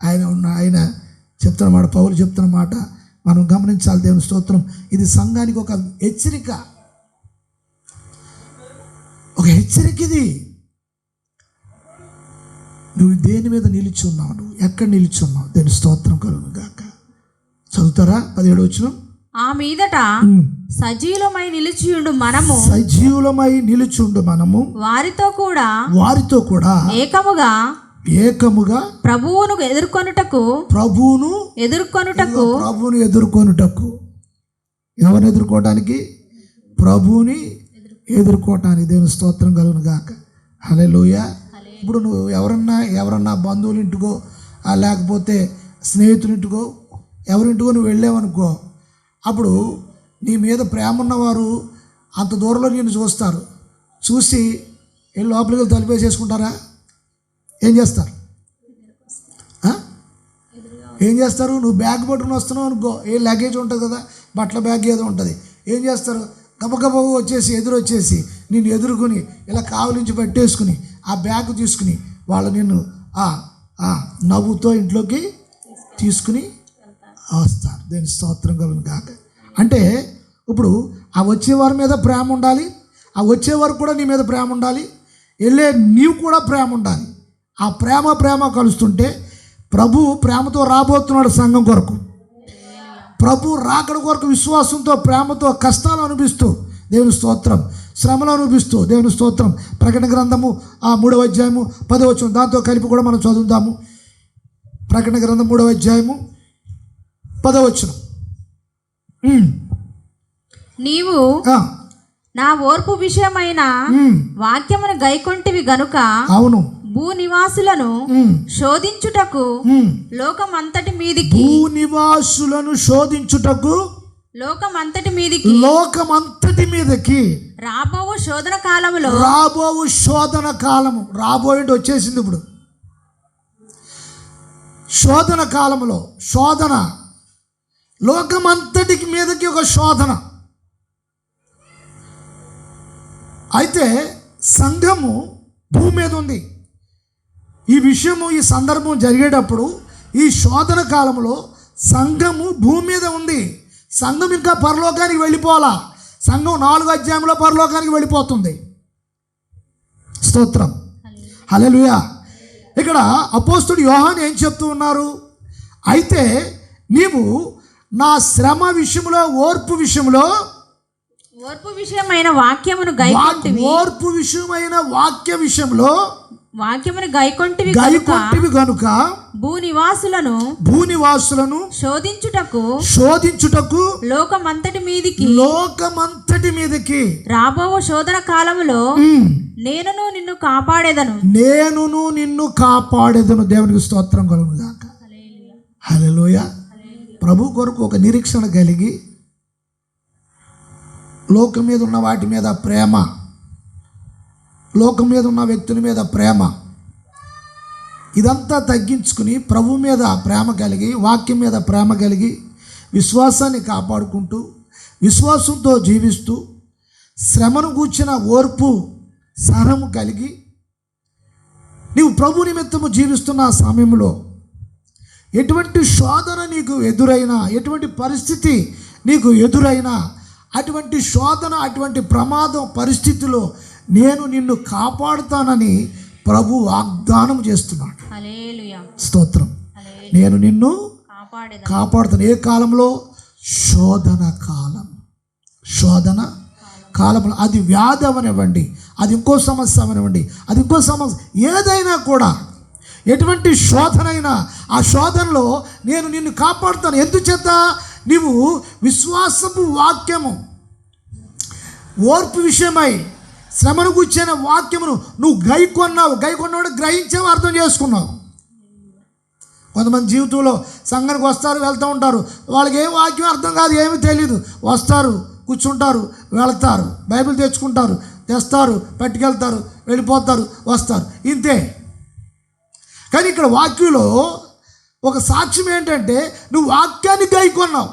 Speaker 2: ఆయన చెప్తున్న మాట, పౌలు చెప్తున్న మాట మనం గమనించాలి. దేవుని స్తోత్రం. ఇది సంఘానికి ఒక హెచ్చరిక, ఒక హెచ్చరిక ఇది. నువ్వు దేని మీద నిలిచున్నావు? నువ్వు ఎక్కడ నిలిచున్నావు? దేని స్తోత్రం కలుగును గాక. చదువుతారా 17వ వచనం?
Speaker 4: ఆ మీదట సజీవులమై నిలిచియుండు మనము,
Speaker 2: సజీవులమై నిలిచుండు మనము వారితో కూడా ఏకముగా
Speaker 4: ప్రభువును ఎదుర్కొనుటకు
Speaker 2: ఎవరిని ఎదుర్కోవటానికి? ప్రభువుని ఎదుర్కోవటానికి. దేవుని స్తోత్రం కలుగును గాక. హల్లెలూయా. ఇప్పుడు నువ్వు ఎవరన్నా బంధువుల ఇంటికో లేకపోతే స్నేహితులింటికో ఎవరింటికో నువ్వు వెళ్ళావనుకో, అప్పుడు నీ మీద ప్రేమ ఉన్నవారు అంత దూరంలో నేను చూస్తారు. చూసి వెళ్ళి లోపలికి తలుపేసేసుకుంటారా? ఏం చేస్తారు? ఏం చేస్తారు? నువ్వు బ్యాగ్ పట్టుకుని వస్తున్నావు అనుకో, ఏ లగేజ్ ఉంటుంది కదా, బట్టల బ్యాగ్ ఏదో ఉంటుంది. ఏం చేస్తారు? గబగబా వచ్చేసి నిన్ను ఎదుర్కొని ఇలా కావలించి పెట్టేసుకుని ఆ బ్యాగ్ తీసుకుని వాళ్ళు నిన్ను నవ్వుతో ఇంట్లోకి తీసుకుని వస్తారు. దేని స్తోత్రం కలుగును గాక. అంటే ఇప్పుడు ఆ వచ్చేవారి మీద ప్రేమ ఉండాలి, ఆ వచ్చేవారు కూడా నీ మీద ప్రేమ ఉండాలి, వెళ్ళే నీవు కూడా ప్రేమ ఉండాలి. ఆ ప్రేమ కలుస్తుంటే ప్రభు ప్రేమతో రాబోతున్నాడు సంఘం కొరకు. ప్రభు రాకడ కొరకు విశ్వాసంతో, ప్రేమతో, కష్టాలు అనిపిస్తూ దేవుని స్తోత్రం, శ్రమలు అనిపిస్తూ దేవుని స్తోత్రం. ప్రకటన గ్రంథము 3వ అధ్యాయము 10వ వచనం దాంతో కలిపి కూడా మనం చదువుదాము. ప్రకటన గ్రంథం 3వ అధ్యాయము 10వ వచనం.
Speaker 4: నీవు నా ఓర్పు విషయమైన వాక్యమును గైకొంటివి గనుక, అవును, భూనివాసులను శోధించుటకు లోకమంతటి మీదకి రాబోవు శోధన కాలము రాబోయేటి వచ్చేసింది. ఇప్పుడు శోధన కాలములో లోకమంతటికి మీదకి ఒక శోధన. అయితే సంఘము భూమి మీద ఉంది. ఈ విషయము, ఈ సందర్భం జరిగేటప్పుడు ఈ శోధన కాలంలో సంఘము భూమి మీద ఉంది. సంఘం ఇంకా పరలోకానికి వెళ్ళిపోవాలా. సంఘం 4వ అధ్యాయంలో పరలోకానికి వెళ్ళిపోతుంది. స్తోత్రం. హల్లెలూయా. ఇక్కడ అపోస్తలుడు యోహాను ఏం చెప్తూ ఉన్నారు? అయితే నీవు నా శ్రమ విషయంలో, ఓర్పు విషయంలో
Speaker 5: ఓర్పు విషయమైన వాక్యమును గైకొంటివి
Speaker 2: ఓర్పు విషయమైన వాక్య విషయంలో
Speaker 5: వాక్యమును గైకొంటివి
Speaker 2: గైకొంటివి గనుక భూనివాసులను శోధించుటకు లోకమంతటి మీదకి
Speaker 5: రాబో శోధన కాలములో నేనును నిన్ను
Speaker 2: కాపాడేదను. దేవునికి స్తోత్రం కలుగును గాక. హల్లెలూయా. ప్రభు కొరకు ఒక నిరీక్షణ కలిగి లోకం మీద ఉన్న వాటి మీద ప్రేమ, లోకం మీద ఉన్న వ్యక్తుల మీద ప్రేమ, ఇదంతా తగ్గించుకుని ప్రభు మీద ప్రేమ కలిగి, వాక్యం మీద ప్రేమ కలిగి, విశ్వాసాన్ని కాపాడుకుంటూ విశ్వాసంతో జీవిస్తూ శ్రమను గూర్చిన ఓర్పు సహనము కలిగి నీవు ప్రభు నిమిత్తము జీవిస్తున్న ఆ సమయంలో ఎటువంటి శోధన నీకు ఎదురైనా, ఎటువంటి పరిస్థితి నీకు ఎదురైనా, అటువంటి శోధన, అటువంటి ప్రమాదం పరిస్థితిలో నేను నిన్ను కాపాడుతానని ప్రభు వాగ్దానం చేస్తున్నాడు. స్తోత్రం. నేను నిన్ను కాపాడుతాను. ఏ కాలంలో? శోధన కాలంలో. అది వ్యాధి అవనివ్వండి, అది ఇంకో సమస్య అవనివ్వండి, అది ఇంకో సమస్య ఏదైనా కూడా, ఎటువంటి శోధనైనా ఆ శోధనలో నేను నిన్ను కాపాడుతాను. ఎందుచేత? నీవు విశ్వాసపు వాక్యము, ఓర్పు విషయమై శ్రమను కూర్చిన వాక్యమును నువ్వు గైకొన్నాడు, గ్రహించావు, అర్థం చేసుకున్నావు. కొంతమంది జీవితంలో సంఘానికి వస్తారు, వెళ్తూ ఉంటారు, వాళ్ళకి ఏం వాక్యం అర్థం కాదు, ఏమీ తెలియదు. వస్తారు, కూర్చుంటారు, వెళ్తారు, బైబిల్ తెస్తారు, పట్టుకెళ్తారు, వెళ్ళిపోతారు, వస్తారు, ఇంతే. కానీ ఇక్కడ వాక్యంలో ఒక సాక్ష్యం ఏంటంటే, నువ్వు వాక్యాన్ని గైకొన్నావు.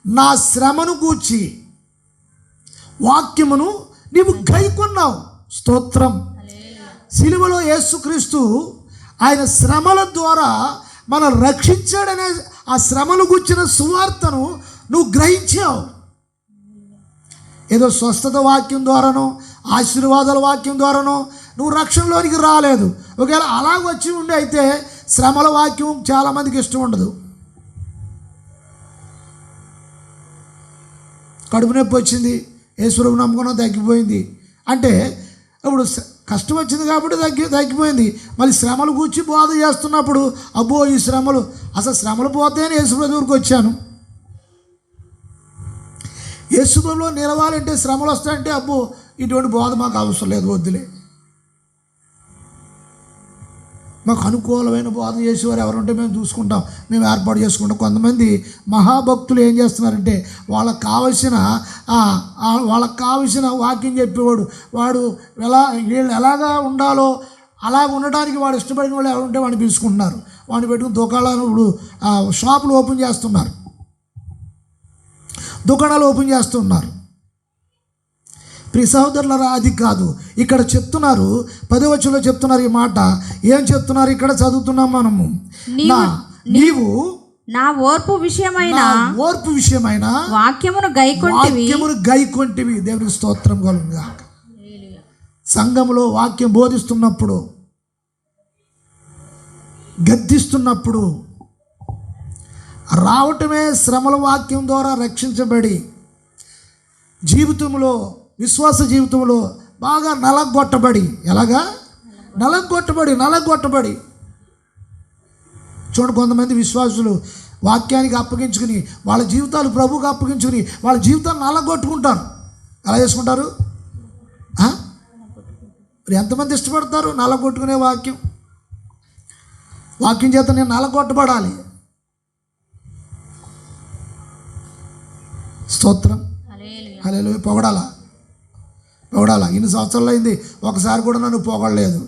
Speaker 2: నా శ్రమను గూర్చి వాక్యమును నీవు గైకొన్నావు. స్తోత్రం. సిలువలో యేసుక్రీస్తు ఆయన శ్రమల ద్వారా మనం రక్షించాడనే ఆ శ్రమను గూర్చిన సువార్తను నువ్వు గ్రహించావు. ఏదో స్వస్థత వాక్యం ద్వారానో, ఆశీర్వాదాల వాక్యం ద్వారానో నువ్వు రక్షణలోనికి రాలేదు. ఒకవేళ అలా వచ్చి ఉండి అయితే శ్రమల వాక్యం చాలామందికి ఇష్టం ఉండదు. కడుపు నొప్పి వచ్చింది, యేసుప్రభు నమ్ముకున్నాం, తగ్గిపోయింది అంటే ఇప్పుడు కష్టం వచ్చింది కాబట్టి తగ్గిపోయింది. మళ్ళీ శ్రమలు కూర్చి బోధ చేస్తున్నప్పుడు అబ్బో ఈ శ్రమలు, అసలు శ్రమలు పోతేనే యేసుప్రభు ఊరికి వచ్చాను. యేసుప్రభులో నిలవాలంటే శ్రమలు వస్తాయంటే అబ్బో ఇటువంటి బోధ మాకు అవసరం లేదు, వద్దులే. మాకు అనుకూలమైన బోధ చేసేవారు ఎవరుంటే మేము చూసుకుంటాం, మేము ఏర్పాటు చేసుకుంటాం. కొంతమంది మహాభక్తులు ఏం చేస్తున్నారంటే వాళ్ళకు కావలసిన వాక్యం చెప్పేవాడు, వాడు వీళ్ళు ఎలాగా ఉండాలో అలా ఉండడానికి వాడు ఇష్టపడిన వాళ్ళు ఎవరుంటే వాడిని పిలుచుకుంటున్నారు. వాడిని పెట్టుకుని దుకాణాలు ఇప్పుడు షాపులు ఓపెన్ చేస్తున్నారు, దుకాణాలు ఓపెన్ చేస్తున్నారు. ప్రియ సహోదరులారా, అది కాదు. ఇక్కడ చెప్తున్నారు, 10వ వచనంలో చెప్తున్నారు ఈ మాట. ఏం చెప్తున్నారు ఇక్కడ? చదువుతున్నాం మనము. నీవు
Speaker 5: నా ఓర్పు విషయమైన
Speaker 2: వాక్యమును గైకొంటివి. దేవునికి స్తోత్రం కలుగును గాక. సంఘములో వాక్యం బోధిస్తున్నప్పుడు, గద్దిస్తున్నప్పుడు రావటమే శ్రమల వాక్యం ద్వారా రక్షించబడి జీవితంలో, విశ్వాస జీవితంలో బాగా నలగొట్టబడి, ఎలాగా నలగొట్టబడి చూడండి, కొంతమంది విశ్వాసులు వాక్యానికి అప్పగించుకుని వాళ్ళ జీవితాలు ప్రభువుకి అప్పగించుకుని వాళ్ళ జీవితాలు నలగొట్టుకుంటారు. ఎలా చేసుకుంటారు? ఎంతమంది ఇష్టపడతారు నలగొట్టుకునే వాక్యం చేత నేను నలగొట్టబడాలి. స్తోత్రం. హల్లెలూయా. పొగడాలా? ఇన్ని సంవత్సరాలు అయింది, ఒకసారి కూడా నన్ను పొగడలేదు,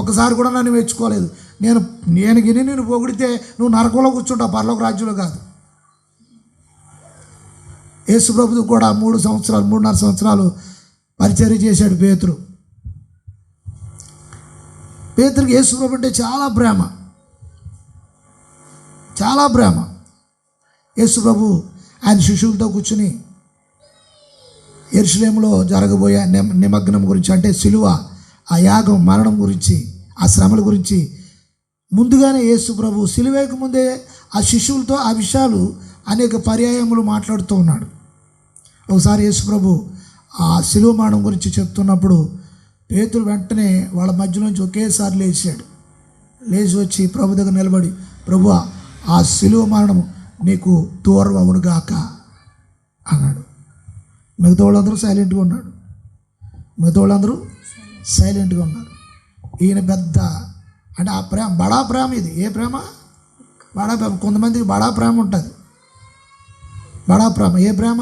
Speaker 2: ఒకసారి కూడా నన్ను మెచ్చుకోలేదు. నేను పొగిడితే నువ్వు నరకంలో కూర్చుంటావు, పరలోక రాజ్యంలో కాదు. యేసుప్రభువు కూడా 3.5 సంవత్సరాలు పరిచర్య చేశాడు పేతురు. పేతురుకి యేసుప్రభు అంటే చాలా ప్రేమ. యేసుప్రభు ఆయన శిష్యులతో కూర్చుని యెరూషలేములో జరగబోయే నిమగ్నం గురించి, అంటే సిలువ, ఆ యాగం, మరణం గురించి, ఆ శ్రమల గురించి ముందుగానే యేసుప్రభు సిలువేకి ముందే ఆ శిష్యులతో ఆ విషయాలు అనేక పర్యాయములు మాట్లాడుతూ ఉన్నాడు. ఒకసారి యేసుప్రభు ఆ శిలువ మరణం గురించి చెప్తున్నప్పుడు పేతురు వెంటనే వాళ్ళ మధ్యలోంచి ఒకేసారి లేచాడు. లేచి వచ్చి ప్రభు దగ్గర నిలబడి, ప్రభువా, ఆ శిలువ మరణం నీకు దూరం అవునుగాక అన్నాడు. మిగతా వాళ్ళందరూ సైలెంట్గా ఉన్నాడు. ఈయన పెద్ద అంటే ఆ ప్రేమ, బడా ప్రేమ. ఇది ఏ ప్రేమ? బడా ప్రేమ. కొంతమందికి బడా ప్రేమ ఉంటుంది. బడా ప్రేమ ఏ ప్రేమ?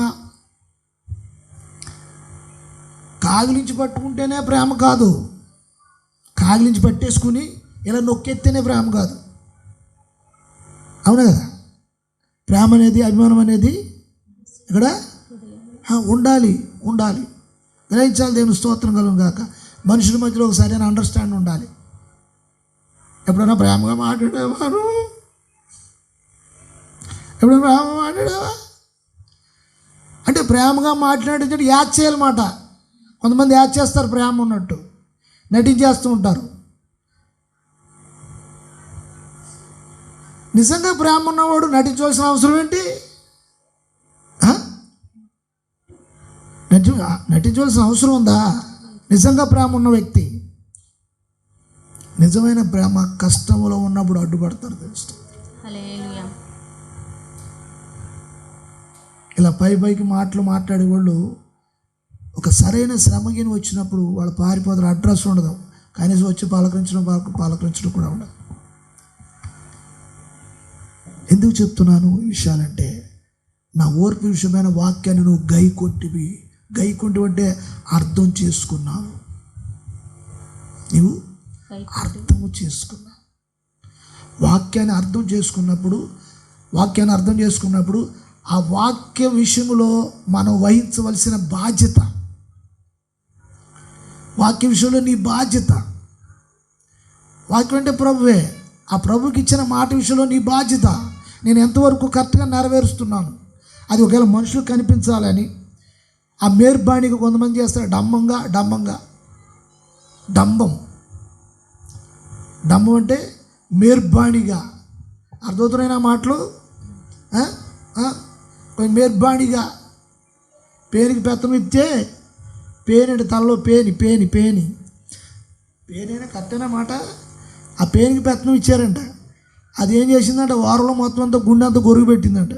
Speaker 2: కాగిలించి పట్టుకుంటేనే ప్రేమ కాదు. కాగిలించి పట్టేసుకుని ఇలా నొక్కెత్తేనే ప్రేమ కాదు. అవునా కదా? ప్రేమ అనేది, అభిమానం అనేది ఇక్కడ ఉండాలి. గ్రహించాలి. దేవుని స్తోత్రం కలుగును గాక. మనుషుల మధ్యలో ఒక సరైన అండర్స్టాండ్ ఉండాలి. ఎప్పుడైనా ప్రేమగా మాట్లాడేవారు? అంటే ప్రేమగా మాట్లాడేటట్టు యాడ్ చేయాలన్నమాట. కొంతమంది యాడ్ చేస్తారు, ప్రేమ ఉన్నట్టు నటించేస్తూ ఉంటారు. నిజంగా ప్రేమ ఉన్నవాడు నటించవలసిన అవసరం ఏంటి? నటించవలసిన అవసరం ఉందా? నిజంగా ప్రేమ ఉన్న వ్యక్తి, నిజమైన ప్రేమ కష్టంలో ఉన్నప్పుడు అడ్డుపడతారు. తెలుసు, ఇలా పైకి మాట్లాడే వాళ్ళు ఒక సరైన శ్రమగిని వచ్చినప్పుడు వాళ్ళు పారిపోతారు. అడ్రస్ ఉండదు, కనీసం వచ్చి పలకరించడం కూడా ఉండదు. ఎందుకు చెప్తున్నాను ఈ విషయాలంటే, నా ఓర్పు విషయమైన వాక్యాన్ని నువ్వు గైకొంటివి అంటే అర్థం చేసుకున్నావు. నువ్వు అర్థం చేసుకున్నావు. వాక్యాన్ని అర్థం చేసుకున్నప్పుడు ఆ వాక్య విషయంలో మనం వహించవలసిన బాధ్యత, వాక్య విషయంలో నీ బాధ్యత. వాక్యం అంటే ప్రభువే. ఆ ప్రభుకి ఇచ్చిన మాట విషయంలో నీ బాధ్యత. నేను ఎంతవరకు కరెక్ట్గా నెరవేరుస్తున్నాను, అది ఒకవేళ మనుషులు కనిపించాలని ఆ మేర్బాణిగా కొంతమంది చేస్తారు. డంబం అంటే మేర్బాణిగా. అర్థమవుతున్నాయి నా మాటలు? కొంచెం మేర్బాణిగా పేరుకి పెత్తనం ఇస్తే, పేని అంటే తలలో పేనైనా కరెక్టేనా మాట? ఆ పేరుకి పెత్తనం ఇచ్చారంట. అది ఏం చేసిందంటే వారంలో మొత్తం అంతా గుండె అంతా గొరుగు పెట్టిందంట.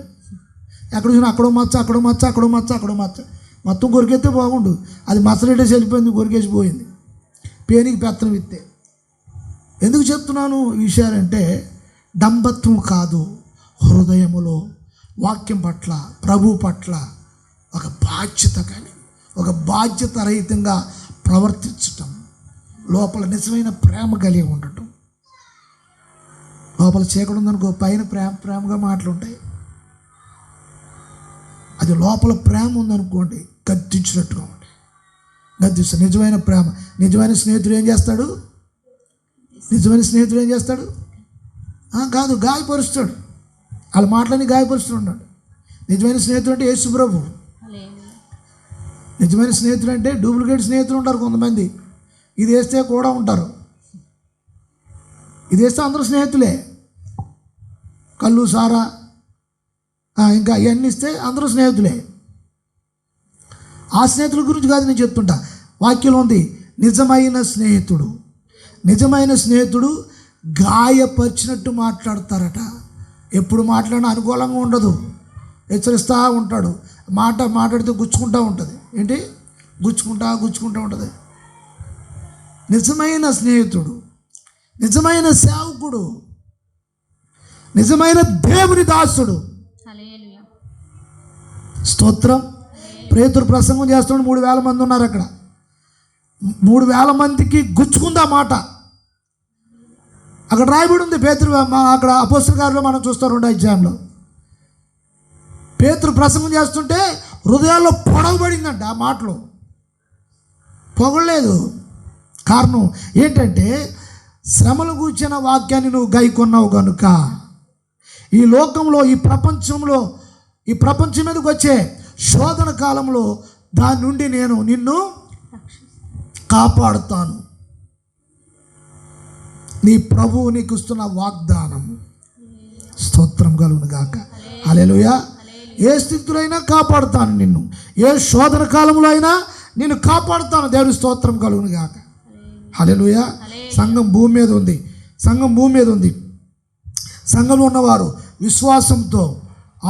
Speaker 2: ఎక్కడ చూసినా అక్కడో మచ్చ మొత్తం గొరికెత్తే బాగుండు. అది మచ్చలేటేసి వెళ్ళిపోయింది, గొరికేసిపోయింది పేనికి పెత్తనం ఇస్తే. ఎందుకు చెప్తున్నాను ఈ విషయాలంటే, డంబత్వం కాదు, హృదయములో వాక్యం పట్ల, ప్రభు పట్ల ఒక బాధ్యత, కానీ ఒక బాధ్యత రహితంగా ప్రవర్తించటం, లోపల నిజమైన ప్రేమ కలిగి ఉండటం. లోపల చీకటి ఉందనుకో, పైన ప్రేమగా మాటలుంటాయి. అది లోపల ప్రేమ ఉందనుకోండి, గద్దించినట్టుగా ఉంటాయి. గద్దిస్తాడు. నిజమైన స్నేహితుడు ఏం చేస్తాడు? కాదు, గాయపరుస్తాడు. వాళ్ళ మాటలని గాయపరుస్తున్నాడు. నిజమైన స్నేహితుడు అంటే యేసు ప్రభు. నిజమైన స్నేహితుడు అంటే డూప్లికేట్ స్నేహితులు ఉంటారు కొంతమంది. ఇది వేస్తే కూడా ఉంటారు. ఇది వేస్తే అందరూ స్నేహితులే. కళ్ళు, సారా, ఇంకా ఇవన్నీ ఇస్తే అందరూ స్నేహితులే. ఆ స్నేహితుల గురించి కాదు నేను చెప్తుంటా. వాక్యంలో ఉంది, నిజమైన స్నేహితుడు గాయపరిచినట్టు మాట్లాడతారట. ఎప్పుడు మాట్లాడినా అనుకూలంగా ఉండదు, హెచ్చరిస్తూ ఉంటాడు. మాట్లాడితే గుచ్చుకుంటూ ఉంటుంది. ఏంటి? గుచ్చుకుంటా ఉంటుంది. నిజమైన స్నేహితుడు, నిజమైన సేవకుడు, నిజమైన దేవుని దాసుడు. స్తోత్రం. పేతురు ప్రసంగం చేస్తున్నాడు. 3,000 మంది ఉన్నారు అక్కడ. 3,000 మందికి గుచ్చుకుందా మాట. అక్కడ రాయబడి ఉంది. పేతురు అక్కడ అపోస్తల కార్యాల్లో మనం చూస్తాం 2వ అధ్యాయంలో. పేతురు ప్రసంగం చేస్తుంటే హృదయాల్లో పొడవబడిందంట. ఆ మాటలు పొగలేదు. కారణం ఏంటంటే, శ్రమలు కూర్చిన వాక్యాన్ని నువ్వు గైకొన్నావు కనుక ఈ లోకంలో, ఈ ప్రపంచం మీదకి వచ్చే శోధన కాలంలో దాని నుండి నేను నిన్ను కాపాడుతాను. నీ ప్రభువు నీకు ఇస్తున్న వాగ్దానం. స్తోత్రం కలుగును గాక. హల్లెలూయా.
Speaker 4: ఏ స్థితిలో అయినా కాపాడుతాను నిన్ను, ఏ శోధన కాలంలో అయినా నిన్ను కాపాడుతాను. దేవుని స్తోత్రం కలుగును గాక. హల్లెలూయా. సంఘం భూమి మీద ఉంది, సంఘం భూమి మీద ఉంది. సంఘంలో ఉన్నవారు విశ్వాసంతో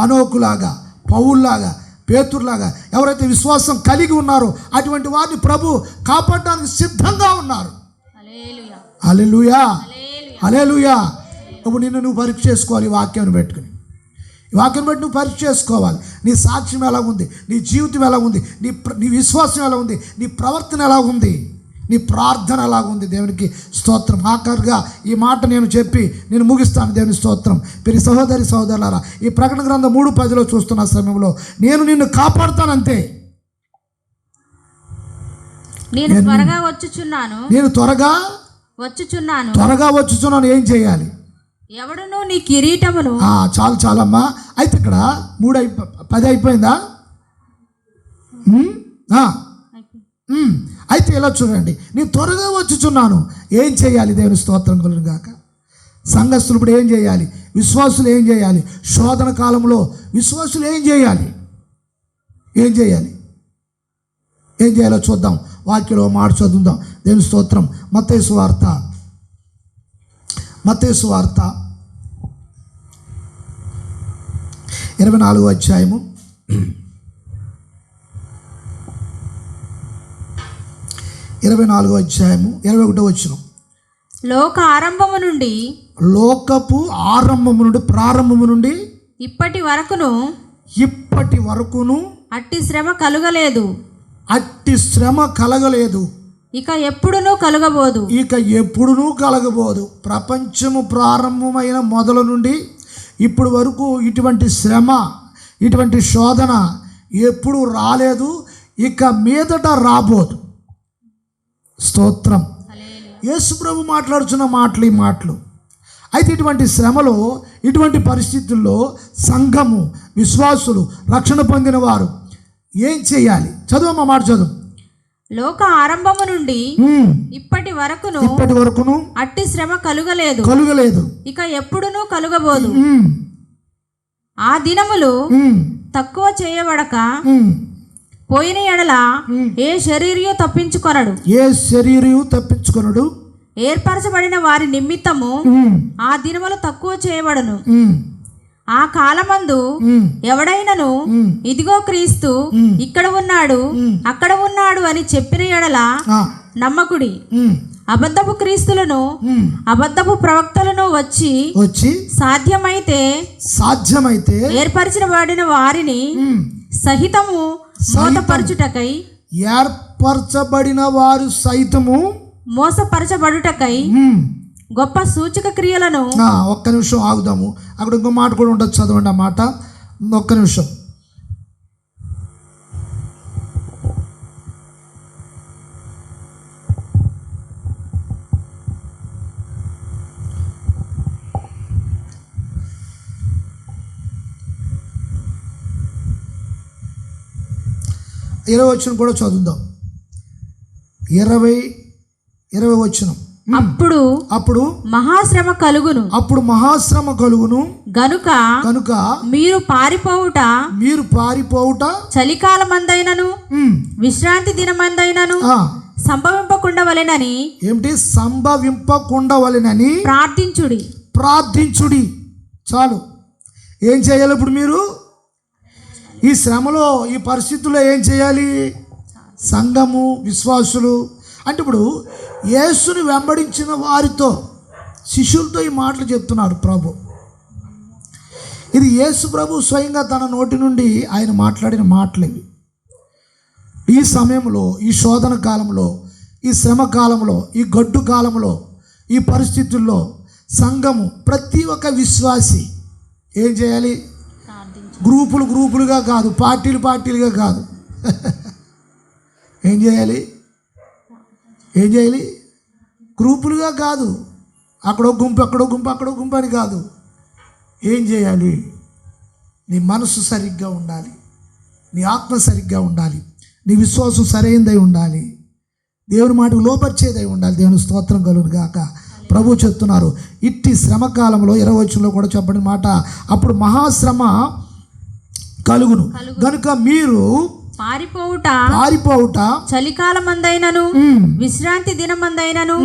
Speaker 4: అనోకులాగా, పౌల్లాగా, పేతురులాగా ఎవరైతే విశ్వాసం కలిగి ఉన్నారో అటువంటి వారిని ప్రభు కాపాడడానికి సిద్ధంగా ఉన్నారు. హల్లెలూయా, హల్లెలూయా. ఇప్పుడు నిన్ను నువ్వు పరీక్ష చేసుకోవాలి. ఈ వాక్యాన్ని పెట్టుకుని, ఈ వాక్యం బట్టి నువ్వు పరీక్ష చేసుకోవాలి. నీ సాక్ష్యం ఎలా ఉంది, నీ జీవితం ఎలా ఉంది, నీ విశ్వాసం ఎలా ఉంది, నీ ప్రవర్తన ఎలా ఉంది, నీ ప్రార్థన ఎలా ఉంది. దేవునికి స్తోత్రం. ఆఖరిగా ఈ మాట నేను చెప్పి నేను ముగిస్తాను. దేవుని స్తోత్రం. ప్రియ సహోదరి సహోదరులారా, ఈ ప్రకటన గ్రంథం 3:10 చూస్తున్న సమయంలో నేను నిన్ను కాపాడుతానంతే.
Speaker 5: నేను త్వరగా వచ్చుచున్నాను,
Speaker 4: నేను త్వరగా వచ్చుచున్నాను. ఏం చేయాలి?
Speaker 5: ఎవడును నీ కిరీటమును.
Speaker 4: చాలమ్మా. అయితే ఇక్కడ 3:10 అయిపోయిందా? అయితే ఇలా చూడండి, నేను త్వరగా వచ్చుచున్నాను. ఏం చేయాలి? దేవుని స్తోత్రం కలుగును గాక. సంఘస్థులు ఇప్పుడు ఏం చేయాలి? విశ్వాసులు ఏం చేయాలి? శోధన కాలంలో విశ్వాసులు ఏం చేయాలి? ఏం చేయాలో చూద్దాం. వాక్యంలో మాట చదువుదాం. దేవుని స్తోత్రం. మత్తయి సువార్త 24వ అధ్యాయము 21వ వచనం.
Speaker 5: లోకపు
Speaker 4: ఆరంభము నుండి ప్రారంభము నుండి
Speaker 5: ఇప్పటి వరకును అట్టి శ్రమ కలగలేదు, ఇక ఎప్పుడునూ కలగబోదు. ప్రపంచము ప్రారంభమైన మొదలు నుండి ఇప్పుడు వరకు ఇటువంటి శ్రమ, ఇటువంటి శోధన ఎప్పుడు రాలేదు, ఇక మీదట రాబోదు. స్తోత్రం. యేసు ప్రభు మాట్లాడుతున్న మాటలు ఈ మాటలు. అయితే ఇటువంటి శ్రమలో, ఇటువంటి పరిస్థితుల్లో సంఘము, విశ్వాసులు, రక్షణ పొందిన వారు ఏం చేయాలి? చదువు మాట చదువు. లోక ఆరంభము నుండి ఇప్పటి వరకును అట్టి శ్రమ కలుగలేదు, ఇక ఎప్పుడునూ కలుగబోదు. ఆ దినములు తక్కువ చేయబడక పోయిన ఎడల ఏ శరీరయు తప్పించుకొనడు. ఏర్పరచబడిన వారి నిమిత్తము ఆ దినములు తక్కువ చేయబడను. ఆ కాలమందు ఎవడైనను ఇదిగో క్రీస్తు ఇక్కడ ఉన్నాడు, అక్కడ ఉన్నాడు అని చెప్పిన ఎడల నమ్మకుడి. అబద్ధపు క్రీస్తులను, అబద్ధపు ప్రవక్తలను వచ్చి సాధ్యమైతే ఏర్పరచబడిన వారిని సహితము మోసపరచుటకై,
Speaker 4: ఏర్పరచబడిన వారు సైతము
Speaker 5: మోసపరచబడుటకై గొప్ప సూచక క్రియలను.
Speaker 4: ఒక్క నిమిషం ఆగుదాము. అక్కడ ఇంకో మాట కూడా ఉండదు, చదవండి ఆ మాట. ఒక్క నిమిషం. వచనం కూడా చదువుదాం. 20 వచనం.
Speaker 5: అప్పుడు మహాశ్రమ కలుగును గనుక మీరు పారిపోవుట చలికాలమందైనను విశ్రాంతి దినమందైనను సంభవింపకుండవలెనని.
Speaker 4: ఏమిటి? సంభవింపకుండవలెనని ప్రార్థించుడి. చాలు. ఏం చేయాలి ఇప్పుడు మీరు? ఈ శ్రమలో, ఈ పరిస్థితుల్లో ఏం చేయాలి? సంఘము, విశ్వాసులు అంటే ఇప్పుడు యేసుని వెంబడించిన వారితో, శిష్యులతో ఈ మాటలు చెప్తున్నాడు ప్రభు. ఇది యేసు ప్రభు స్వయంగా తన నోటి నుండి ఆయన మాట్లాడిన మాటలు ఇవి. ఈ సమయంలో, ఈ శోధన కాలంలో, ఈ శ్రమ కాలంలో, ఈ గడ్డు కాలంలో, ఈ పరిస్థితుల్లో సంఘము, ప్రతి ఒక్క విశ్వాసి ఏం చేయాలి? గ్రూపులుగా కాదు, పార్టీలుగా కాదు. ఏం చేయాలి? గ్రూపులుగా కాదు, అక్కడో గుంపు అని కాదు. ఏం చేయాలి? నీ మనసు సరిగ్గా ఉండాలి, నీ ఆత్మ సరిగ్గా ఉండాలి, నీ విశ్వాసం సరైనదై ఉండాలి, దేవుని మాటకు లోపరిచేదై ఉండాలి. దేవుని స్తోత్రం కలుగును గాక. ప్రభు చెప్తున్నారు, ఇట్టి శ్రమ కాలంలో 20 వచనంలో కూడా చెప్పిన మాట, అప్పుడు మహాశ్రమ
Speaker 2: కలుగును. గనుక మీరు పారిపోవుట
Speaker 5: చలికాలమందైనను విశ్రాంతి దినమందైనను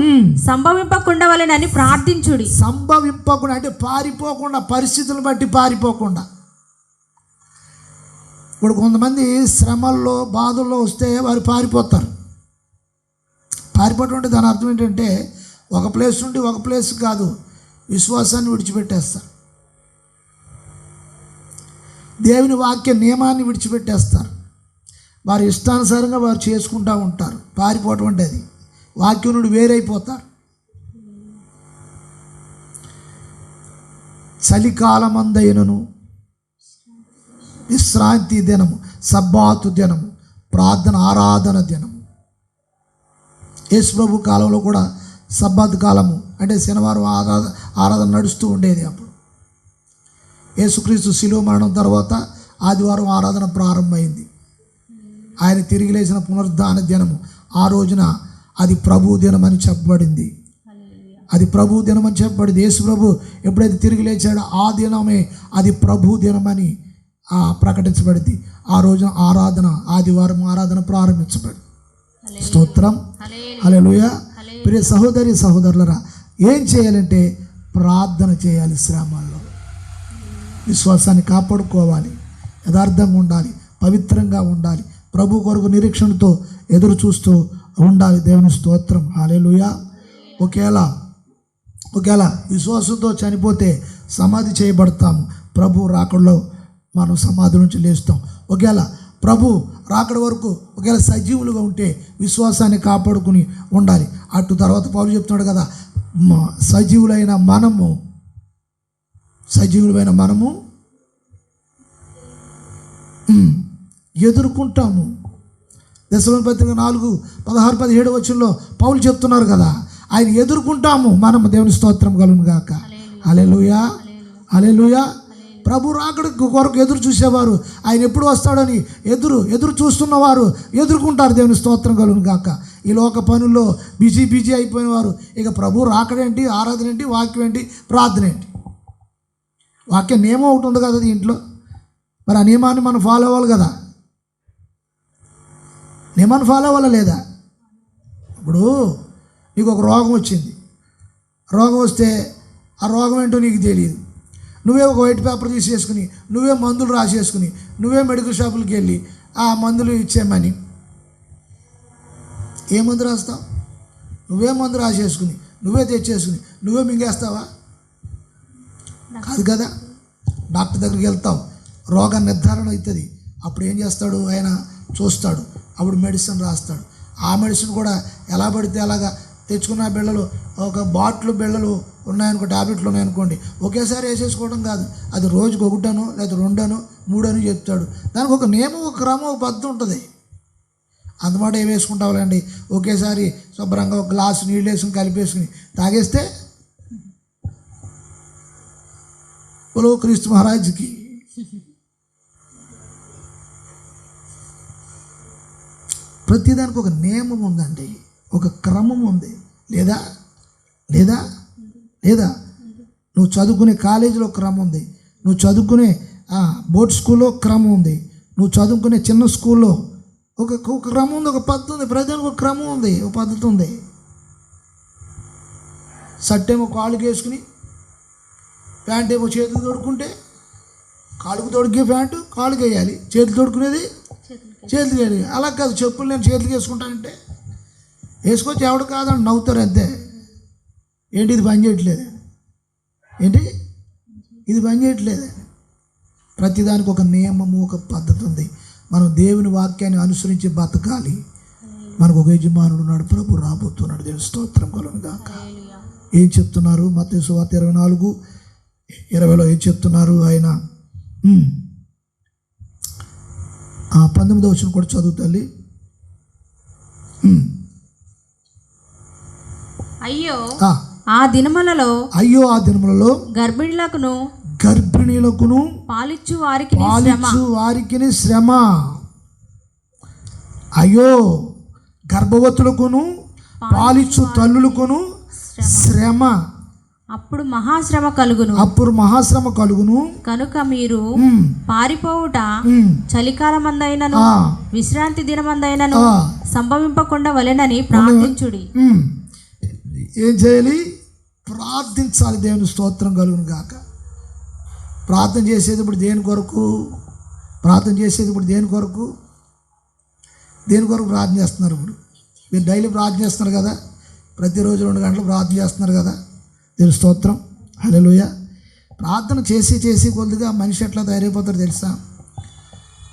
Speaker 5: సంభవింపకుండవలెనని ప్రార్థించుడి.
Speaker 2: సంభవింపకుండా అంటే పారిపోకుండా, పరిస్థితులను బట్టి పారిపోకుండా. ఇప్పుడు కొంతమంది శ్రమల్లో బాధల్లో వస్తే వారు పారిపోతారు. పారిపోవటం అంటే దాని అర్థం ఏంటంటే ఒక ప్లేస్ నుండి ఒక ప్లేస్ కాదు, విశ్వాసాన్ని విడిచిపెట్టేస్తారు, దేవుని వాక్య నియమాన్ని విడిచిపెట్టేస్తారు, వారి ఇష్టానుసారంగా వారు చేసుకుంటూ ఉంటారు. పారిపోవటం అంటే అది, వాక్యం నుండి వేరైపోతారు. చలికాలమందైనను విశ్రాంతి దినము, సబ్బాతు దినము, ప్రార్థన ఆరాధన దినము. యేసు ప్రభు కాలంలో కూడా సబ్బాతు కాలము అంటే శనివారం ఆరాధన నడుస్తూ ఉండేది. అప్పుడు యేసుక్రీస్తు శిలువ మరణం తర్వాత ఆదివారం ఆరాధన ప్రారంభమైంది. ఆయన తిరిగి లేచిన పునరుద్ధాన దినము ఆ రోజున అది ప్రభు దినమని చెప్పబడింది. అది ప్రభు దినమని చెప్పబడింది. యేసు ప్రభు ఎప్పుడైతే తిరిగి లేచాడో ఆ దినమే అది ప్రభు దినమని ప్రకటించబడింది. ఆ రోజున ఆరాధన, ఆదివారం ఆరాధన ప్రారంభించబడింది. స్తోత్రం, హల్లెలూయా. ప్రియ సహోదరి సహోదరులరా, ఏం చేయాలంటే ప్రార్థన చేయాలి. శ్రమాల్లో విశ్వాసాన్ని కాపాడుకోవాలి, యథార్థంగా ఉండాలి, పవిత్రంగా ఉండాలి, ప్రభు కొరకు నిరీక్షణతో ఎదురు చూస్తూ ఉండాలి. దేవుని స్తోత్రం, హల్లెలూయా. ఒకవేళ విశ్వాసంతో చనిపోతే సమాధి చేయబడతాము. ప్రభు రాకడలో మనం సమాధి నుంచి లేస్తాం. ఒకవేళ ప్రభు రాకడ వరకు ఒకవేళ సజీవులుగా ఉంటే విశ్వాసాన్ని కాపాడుకుని ఉండాలి. అటు తర్వాత పౌలు చెప్తున్నాడు కదా, సజీవులైన మనము ఎదుర్కొంటాము. దశలోని పత్రిక 4:16-17 వచనంలో పౌలు చెప్తున్నారు కదా, ఆయన ఎదుర్కొంటాము మనము. దేవుని స్తోత్రం కలుగును గాక. హల్లెలూయా, హల్లెలూయా. ప్రభు రాకడ కొరకు ఎదురు చూసేవారు, ఆయన ఎప్పుడు వస్తాడని ఎదురు చూస్తున్నవారు ఎదుర్కొంటారు. దేవుని స్తోత్రం కలుగును గాక. ఈ లోక పనుల్లో బిజీ అయిపోయిన వారు ఇక ప్రభు రాకడేంటి, ఆరాధన ఏంటి, వాక్యం ఏంటి, ప్రార్థన ఏంటి? వాక్య నియమం ఒకటి ఉంది కదా దీంట్లో, మరి ఆ నియమాన్ని మనం ఫాలో అవ్వాలి కదా. నియమాన్ని ఫాలో అవ్వాలా లేదా? ఇప్పుడు నీకు ఒక రోగం వచ్చింది, రోగం వస్తే ఆ రోగం ఏంటో నీకు తెలియదు. నువ్వే ఒక వైట్ పేపర్ తీసేసుకుని, నువ్వే మందులు రాసేసుకుని, నువ్వే మెడికల్ షాపులకి వెళ్ళి ఆ మందులు ఇచ్చేయమని, ఏ మందు రాస్తావు? నువ్వే మందు రాసేసుకుని, నువ్వే తెచ్చేసుకుని, నువ్వే మింగేస్తావా? కాదు కదా. డాక్టర్ దగ్గరికి వెళ్తావు, రోగ నిర్ధారణ అవుతుంది. అప్పుడు ఏం చేస్తాడు ఆయన? చూస్తాడు, అప్పుడు మెడిసిన్ రాస్తాడు. ఆ మెడిసిన్ కూడా ఎలా పడితే అలాగా తెచ్చుకున్న బిళ్ళలు, ఒక బాటిల్ బిళ్ళలు ఉన్నాయనుకో, టాబ్లెట్లు ఉన్నాయనుకోండి, ఒకేసారి వేసేసుకోవడం కాదు. అది రోజుకి 1 లేదా 2 3 చెప్తాడు. దానికి ఒక నియమం, ఒక క్రమం, ఒక పద్ధతి ఉంటుంది. అందుమాట ఏం వేసుకుంటావులేండి, ఒకేసారి శుభ్రంగా ఒక గ్లాసు నీళ్ళు వేసుకుని కలిపేసుకుని తాగేస్తే బోలో క్రీస్తు మహారాజ్కి. ప్రతిదానికి ఒక నియమం ఉందండి, ఒక క్రమం ఉంది. లేదా లేదా లేదా నువ్వు చదువుకునే కాలేజీలో క్రమం ఉంది, నువ్వు చదువుకునే బోర్డ్ స్కూల్లో క్రమం ఉంది, నువ్వు చదువుకునే చిన్న స్కూల్లో ఒక క్రమం ఉంది, ఒక పద్ధతి ఉంది. ప్రతిదానికి ఒక క్రమం ఉంది, ఒక పద్ధతి ఉంది. షర్ట్ ఏమో కాళ్ళకి వేసుకుని, ప్యాంట్ ఏమో చేతులు తోడుకుంటే, కాళ్ళకు తొడిగే ప్యాంటు కాళ్ళకి వేయాలి, చేతులు తోడుకునేది చేతులు వేయాలి. అలా కాదు, చెప్పులు నేను చేతులకి వేసుకుంటానంటే వేసుకొచ్చి ఎవడు కాదని నవ్వుతారు అంతే. ఏంటి ఇది పని చేయట్లేదు, ఏంటి ఇది పని చేయట్లేదు. ప్రతిదానికి ఒక నియమము, ఒక పద్ధతి ఉంది. మనం దేవుని వాక్యాన్ని అనుసరించి బతకాలి. మనకు ఒక యజమానుడు ఉన్నాడు, ప్రభు రాబోతున్నాడు. దేవుని స్తోత్రం కలుగును గాక. ఏం చెప్తున్నారు? మత్తయి సువార్త 24:20 ఏం చెప్తున్నారు? ఆయన 19వ వచనం కూడా చదువు తల్లి.
Speaker 5: అయ్యో ఆ దినములలో గర్భిణీలకును పాలిచ్చు
Speaker 2: వారికి శ్రమ. అయ్యో గర్భవతులకును పాలిచ్చు తల్లులకును శ్రమ.
Speaker 5: అప్పుడు మహాశ్రమ కలుగును.
Speaker 2: అప్పుడు మహాశ్రమ కలుగును.
Speaker 5: కనుక మీరు పారిపోవుట చలికాలమందైనను విశ్రాంతి దినమందైనను సంభవింపకుండా వలెనని ప్రార్థించుడి.
Speaker 2: ఏం చేయాలి? ప్రార్థించాలి. దేవుని స్తోత్రం కలుగును గాక. ప్రార్థన చేసేది ఇప్పుడు దేని కొరకు? ప్రార్థన చేసేది ఇప్పుడు దేని కొరకు? దేని కొరకు ప్రార్థన చేస్తున్నారు? ఇప్పుడు మీరు డైలీ ప్రార్థన చేస్తున్నారు కదా, ప్రతిరోజు 2 గంటలు ప్రార్థన చేస్తున్నారు కదా. దేవుని స్తోత్రం, హల్లెలూయా. ప్రార్థన చేసి చేసి కొద్దిగా మనిషి ఎట్లా తయారైపోతారో తెలుసా?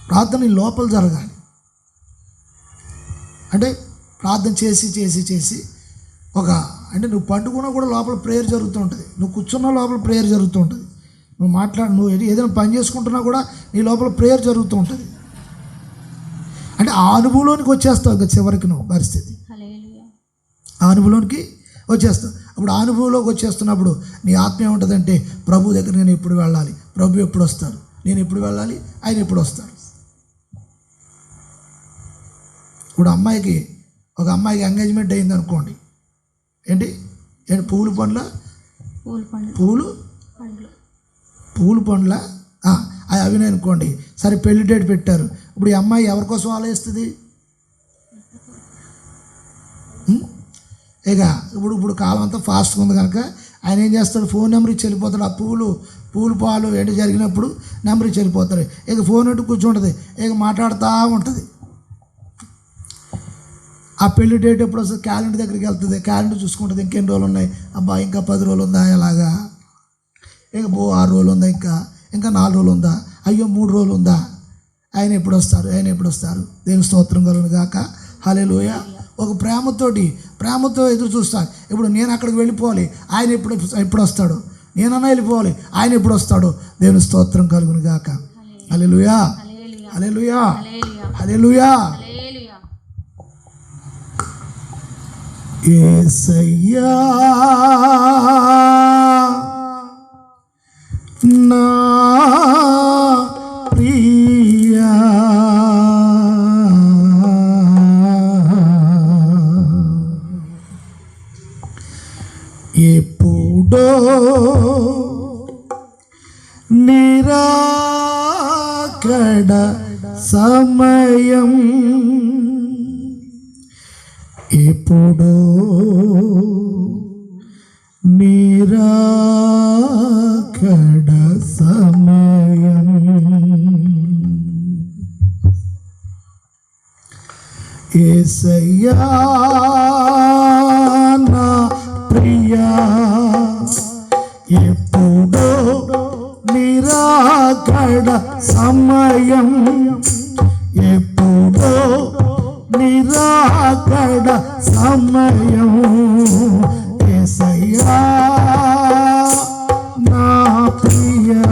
Speaker 2: ప్రార్థన లోపల జరగాలి. అంటే ప్రార్థన చేసి చేసి చేసి అంటే నువ్వు పండుకున్నా కూడా లోపల ప్రేయర్ జరుగుతూ ఉంటుంది, నువ్వు కూర్చున్నా లోపల ప్రేయర్ జరుగుతూ ఉంటుంది, నువ్వు ఏదైనా పని చేసుకుంటున్నా కూడా నీ లోపల ప్రేయర్ జరుగుతూ ఉంటుంది. అంటే ఆ అనుభవంలోనికి వచ్చేస్తావు ఇక చివరికి నువ్వు పరిస్థితి, ఆ అనుభవంలోనికి వచ్చేస్తావు. అప్పుడు ఆ అనుభవంలోకి వచ్చేస్తున్నప్పుడు నీ ఆత్మ ఏముంటుందంటే, ప్రభు దగ్గర నేను ఎప్పుడు వెళ్ళాలి, ప్రభు ఎప్పుడు వస్తారు, నేను ఎప్పుడు వెళ్ళాలి, ఆయన ఎప్పుడు వస్తారు. ఇప్పుడు ఒక అమ్మాయికి ఎంగేజ్మెంట్ అయింది అనుకోండి, ఏంటి పువ్వుల పండ్ల అవి అనుకోండి. సరే పెళ్లి డేట్ పెట్టారు. ఇప్పుడు ఈ అమ్మాయి ఎవరికోసం ఆలోచిస్తుంది? ఇక ఇప్పుడు కాలం అంతా ఫాస్ట్గా ఉంది కనుక ఆయన ఏం చేస్తాడు, ఫోన్ నెంబర్ ఇచ్చి వెళ్ళిపోతాడు. ఆ పూలు పాలు ఏంటి జరిగినప్పుడు నెంబర్ ఇచ్చి వెళ్ళిపోతాడు. ఇక ఫోన్ అంటూ కూర్చుంటుంది, ఇక మాట్లాడుతూ ఉంటుంది. ఆ పెళ్లి డేట్ ఎప్పుడు వస్తుంది? క్యాలెండర్ దగ్గరికి వెళ్తుంది, క్యాలెండర్ చూసుకుంటుంది, ఇంకెన్ని రోజులు ఉన్నాయి, అబ్బా ఇంకా 10 రోజులు ఉందా, ఎలాగా, ఇక 6 రోజులు ఉందా, ఇంకా 4 రోజులు ఉందా, అయ్యో 3 రోజులు ఉందా, ఆయన ఎప్పుడు వస్తారు. దేవుని స్తోత్రం కలుగును గాక. హల్లెలూయా. ఒక ప్రేమతో ఎదురు చూస్తాను. ఇప్పుడు నేను అక్కడికి వెళ్ళిపోవాలి, ఆయన ఎప్పుడు వస్తాడు, నేనన్నా వెళ్ళిపోవాలి, ఆయన ఎప్పుడు వస్తాడు. దేవుని స్తోత్రం కలుగును గాక. హల్లెలూయా, హల్లెలూయా, హల్లెలూయా. యేసయ్యా నా ప్రియా, ఎప్పుడో నిరాకడ సమయం, ఎప్పుడో నిరాకడ సమయం, యేసయ్యా నా ప్రియా, ఎప్పుడో నిరాకడ సమయం, ఎప్పుడో నిరాకడ సమయం, యేసయ్యా నా ప్రియా.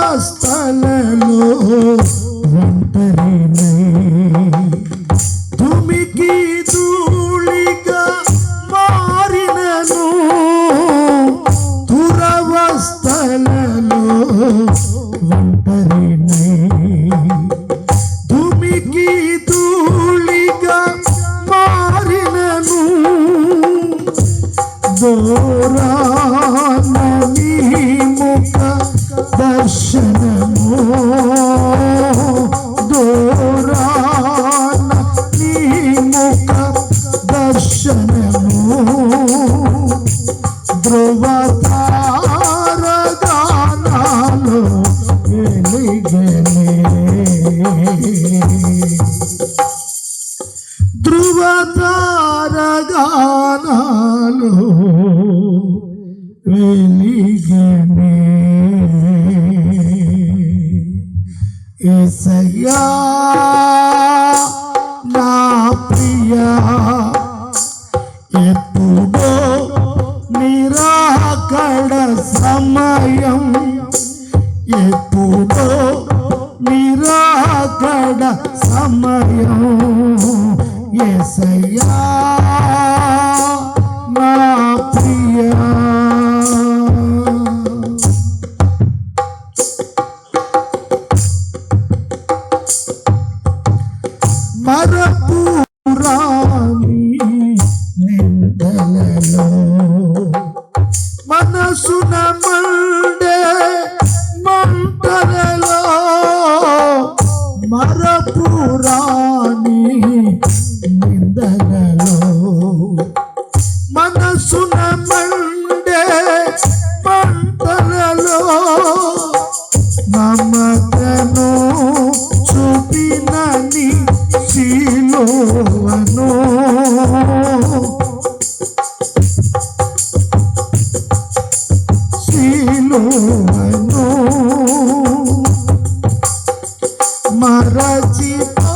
Speaker 2: దురవస్థలలో ఒంటరినై తుమికి ధూళిగా మారినను, దురవస్థలలో ఒంటరినై తుమికి ధూళిగా మారినను, దూరాన నీ ముఖ దర్శనము, దూరాన నీ ముఖ దర్శనము, ధ్రువతారగానాలు వెలిగెనే, ధ్రువతారగానాలు వెలిగెనే, యేసయ్యా నా ప్రియా, ఎప్పుడో నిరాకడ సమయం, ఎప్పుడో నిరాకడ సమయం, యేసయ్యా నా ప్రియా.
Speaker 3: బాధలలో మనసున మండే మంటలలో మరపురాని నిందలలో మనసున మండే మంటలలో మమతను చూపినని సిలువను సిలువను మరచిపోదునా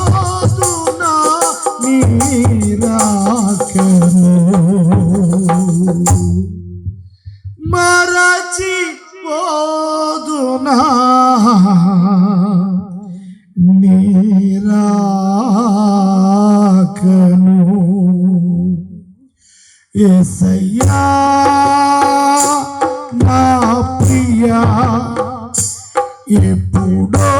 Speaker 3: నీరాకను మరచిపోదునా నీరాకను యేసయ్యా నా ప్రియా ఎప్పుడో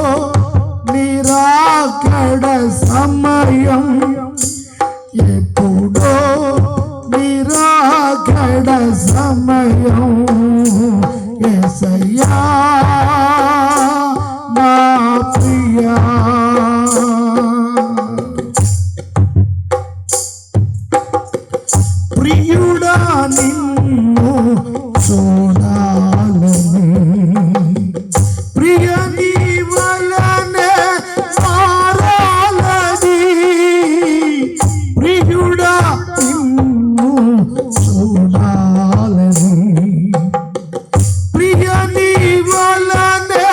Speaker 3: నిరాకడ సమయం ఎప్పుడో నిరాకడ సమయం యేసయ్యా నా ప్రియా ప్రియుడా నిన్ను చూడాలని ప్రియ నీ వలనే మారాలని ప్రియుడా నిన్ను చూడాలని ప్రియ నీ వలనే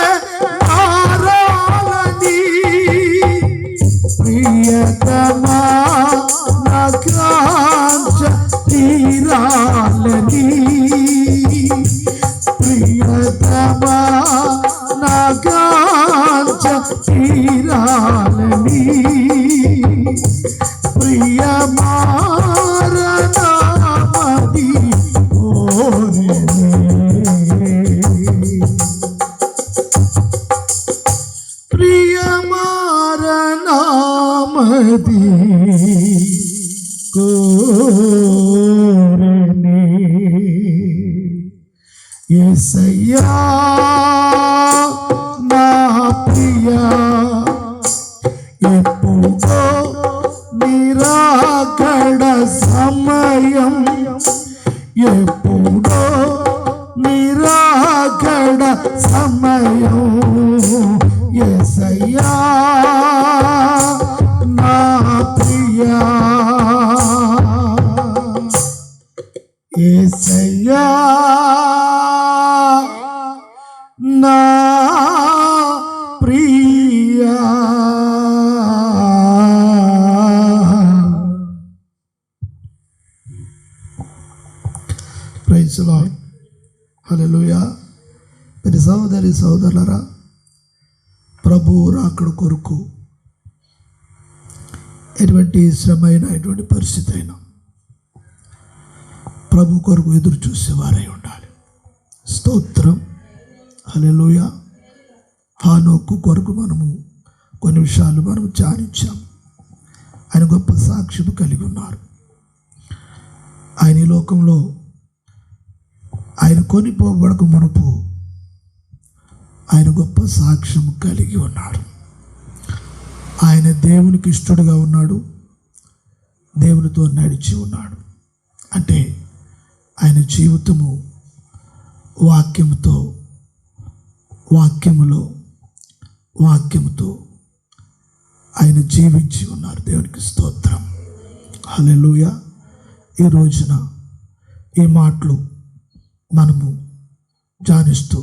Speaker 3: మారాలని ప్రియతమా నా కాంక్ష తీరాలని ప్రియతమా నా కాంక్ష తీరాలని ప్రియమారనామది కోరెనే ప్రియమారనామది కోరెనే యేసయ్యా నా ప్రియా ఎప్పుడో నిరాకడ సమయం ఎప్పుడో నిరాకడ సమయం యేసయ్యా నా ప్రియా యేసయ్యా నా ప్రియా ప్రైజ్ లార్డ్ హల్లెలూయా. మరి సహోదరి సహోదరులారా, ప్రభు రాకడ కొరకు ఎటువంటి శ్రమైన ఎటువంటి పరిస్థితి అయినా ప్రభు కొరకు ఎదురు చూసేవారై ఉండాలి. స్తోత్రం హల్లెలూయా. హానోకు కొరకు మనము కొన్ని విషయాలు మనం ధ్యానించాం. ఆయన గొప్ప సాక్ష్యం కలిగి ఉన్నారు. ఆయన ఈ లోకంలో ఆయన కొనిపోబడక మునుపు ఆయన గొప్ప సాక్ష్యం కలిగి ఉన్నాడు. ఆయన దేవునికి ఇష్టడుగా ఉన్నాడు, దేవునితో నడిచి ఉన్నాడు. అంటే ఆయన జీవితము వాక్యముతో ఆయన జీవించి ఉన్నారు. దేవునికి స్తోత్రం హల్లెలూయా. ఈ రోజున ఈ మాటలు మనము ధ్యానిస్తూ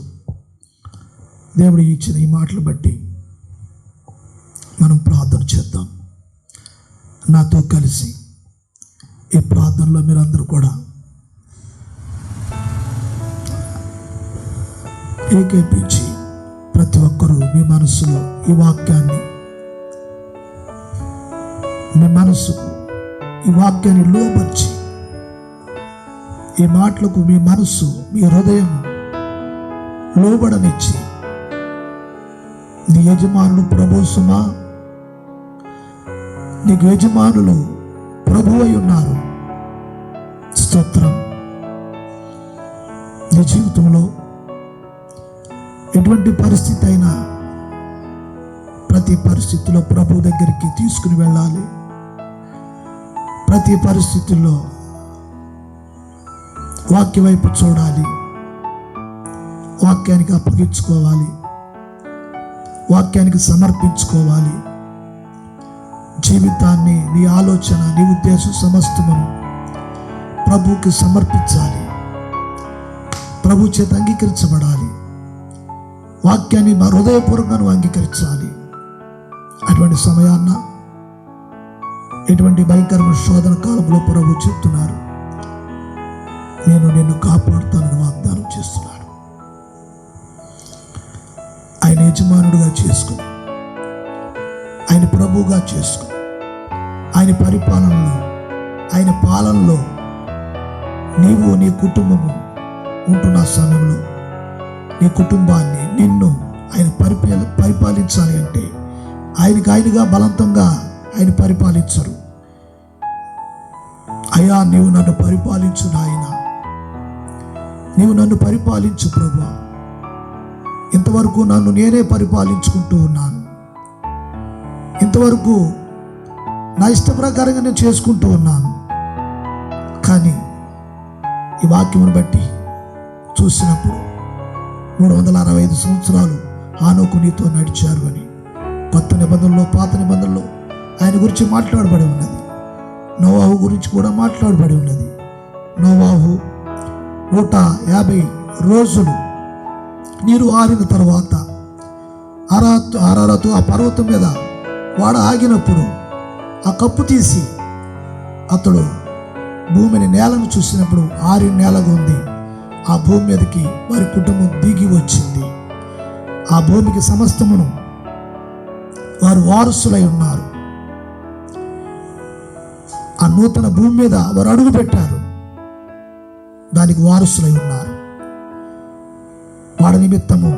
Speaker 3: దేవుడు ఇచ్చిన ఈ మాటలు బట్టి మనం ప్రార్థన చేద్దాం. నాతో కలిసి ఈ ప్రార్థనలో మీరందరూ కూడా ఏకీపించి ప్రతి ఒక్కరూ మీ మనస్సులో ఈ వాక్యాన్ని, మీ మనస్సుకు ఈ వాక్యాన్ని లోపరిచి, ఈ మాటలకు మీ మనస్సు, మీ హృదయం లోబడనిచ్చి, నీ యజమానులు ప్రభుసుమా, నీకు యజమానులు ప్రభు అయి ఉన్నారు,
Speaker 1: స్తోత్రం. నీ జీవితంలో ఎటువంటి పరిస్థితి అయినా ప్రతి పరిస్థితిలో ప్రభు దగ్గరికి తీసుకుని వెళ్ళాలి. ప్రతి పరిస్థితుల్లో వాక్య వైపు చూడాలి, వాక్యానికి అప్పగించుకోవాలి, వాక్యానికి సమర్పించుకోవాలి. జీవితాన్ని, నీ ఆలోచన, నీ ఉద్దేశం సమస్తమును ప్రభువుకి సమర్పించాలి. ప్రభు చేత అంగీకరించబడాలి. వాక్యాన్ని మా హృదయపూర్వకంగా అంగీకరించాలి. అటువంటి సమయాన్న, ఎటువంటి భయంకరమైన శోధన కాలంలో ప్రభు చెప్తున్నారు, నేను నిన్ను కాపాడుతానని వాగ్దానం చేస్తున్నాడు. ఆయన యజమానుడిగా చేసుకుని, ఆయన ప్రభువుగా చేసుకుని, ఆయన పరిపాలనలో, ఆయన పాలనలో నీవు, నీ కుటుంబము ఉంటున్న సమయంలో నీ కుటుంబాన్ని, నిన్ను ఆయన పరిపాలించాలి అంటే ఆయనగా బలవంతంగా ఆయన పరిపాలించరు. అయ్యా, నీవు నన్ను పరిపాలించు నాయన, నీవు నన్ను పరిపాలించు ప్రభువా. ఇంతవరకు నన్ను నేనే పరిపాలించుకుంటూ ఉన్నాను, ఇంతవరకు నా ఇష్ట ప్రకారంగా నేను చేసుకుంటూ ఉన్నాను. కానీ ఈ వాక్యమును బట్టి చూసినప్పుడు 365 సంవత్సరాలు హానోకు నీతో నడిచారు అని కొత్త నిబంధనలో, పాత నిబంధనలో ఆయన గురించి మాట్లాడబడి ఉన్నది. నోవాహు గురించి కూడా మాట్లాడబడి ఉన్నది. నోవాహు 150 రోజులు నీరు ఆరిన తర్వాత అరారతు ఆ పర్వతం మీద వాడ ఆగినప్పుడు ఆ కప్పు తీసి అతడు భూమిని, నేలను చూసినప్పుడు ఆరిన నేలగా ఉంది. ఆ భూమి మీదకి వారి కుటుంబం దిగి వచ్చింది. ఆ భూమికి సమస్తమును వారు వారసులై ఉన్నారు. ఆ నూతన భూమి మీద వారు అడుగు పెట్టారు, దానికి వారసులై ఉన్నారు. వాడి నిమిత్తము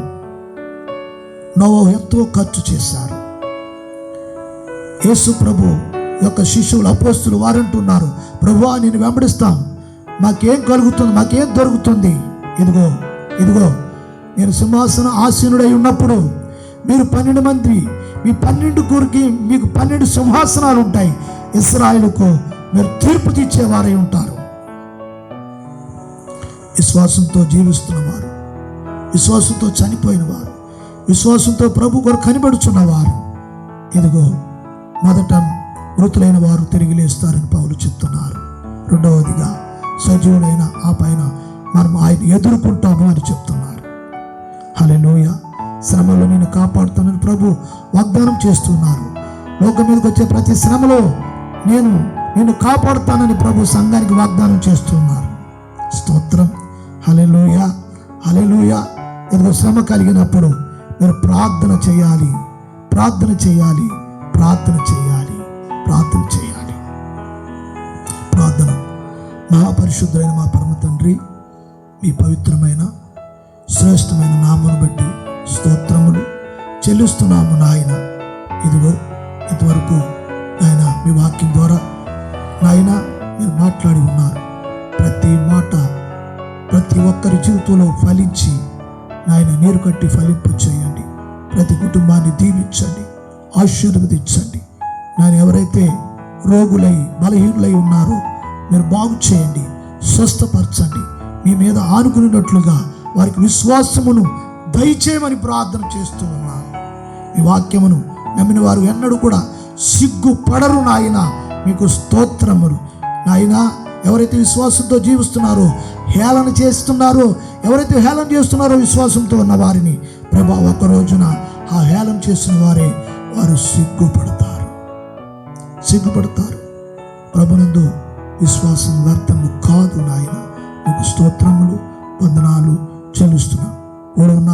Speaker 1: నోవాహు ఎంతో ఖర్చు చేశారు. యేసు ప్రభు యొక్క శిష్యులు, అపోస్తులు వారంటున్నారు, ప్రభువా నేను వెంబడిస్తాం, మాకేం కలుగుతుంది, మాకేం దొరుకుతుంది? ఇదిగో ఇదిగో నేను సింహాసన ఆసీనుడై ఉన్నప్పుడు మీరు 12 మంది, మీ 12 కూరికి మీకు 12 సింహాసనాలు ఉంటాయి. ఇశ్రాయేలుకు మీరు తీర్పు తీర్చేవారై ఉంటారు. విశ్వాసంతో జీవిస్తున్నవారు, విశ్వాసంతో చనిపోయిన వారు, విశ్వాసంతో ప్రభు కొరకు కనిపెడుచున్నవారు, ఇదిగో మొదట మృతులైన వారు తిరిగి లేస్తారని పౌలు చెప్తున్నారు. రెండవదిగా సజీవులైన ఆ పైన మనం ఆయన ఎదుర్కొంటాము అని చెప్తున్నారు. హల్లెలూయా. శ్రమలో నేను కాపాడుతానని ప్రభు వాగ్దానం చేస్తున్నారు. లోకం మీదకి వచ్చే ప్రతి శ్రమలో నేను కాపాడుతానని ప్రభు సంఘానికి వాగ్దానం చేస్తున్నారు. స్తోత్రం. హల్లెలూయా, హల్లెలూయా. ఏదో శ్రమ కలిగినప్పుడు మీరు ప్రార్థన చేయాలి, ప్రార్థన చేయాలి, ప్రార్థన చేయాలి, ప్రార్థన చేయాలి. ప్రార్థన. మహాపరిశుద్ధులైన మా పరమ తండ్రి, మీ పవిత్రమైన శ్రేష్టమైన నామమును బట్టి స్తోత్రములు చెల్లిస్తున్నాము నాయన. ఇదిగో ఇంతవరకు నాయన మీ వాక్యం ద్వారా నాయన మీరు మాట్లాడి ఉన్నారు. ప్రతి మాట ప్రతి ఒక్కరి జీవితంలో ఫలించి నాయన నీరు కట్టి ఫలింపు చేయండి. ప్రతి కుటుంబాన్ని దీవించండి, ఆశీర్వదించండి. నాయన ఎవరైతే రోగులై బలహీనులై ఉన్నారో మీరు బాగు చేయండి, స్వస్థపరచండి. మీ మీద ఆనుకున్నట్లుగా వారికి విశ్వాసమును దయచేయమని ప్రార్థన చేస్తూ ఉన్నాను. ఈ వాక్యమును నమ్మిన వారు ఎన్నడూ కూడా సిగ్గుపడరు నాయన. మీకు స్తోత్రములు నాయన. ఎవరైతే విశ్వాసంతో జీవిస్తున్నారో, హేళన చేస్తున్నారో, ఎవరైతే హేళన చేస్తున్నారో విశ్వాసంతో ఉన్న వారిని ప్రభా ఒక రోజున ఆ హేళన చేసిన వారు సిగ్గుపడతారు, సిగ్గుపడతారు. ప్రభునందు విశ్వాసం వ్యర్థము కాదు నాయన. మీకు స్తోత్రములు, వందనాలు చెల్లిస్తున్నాను. కూడా ఉన్న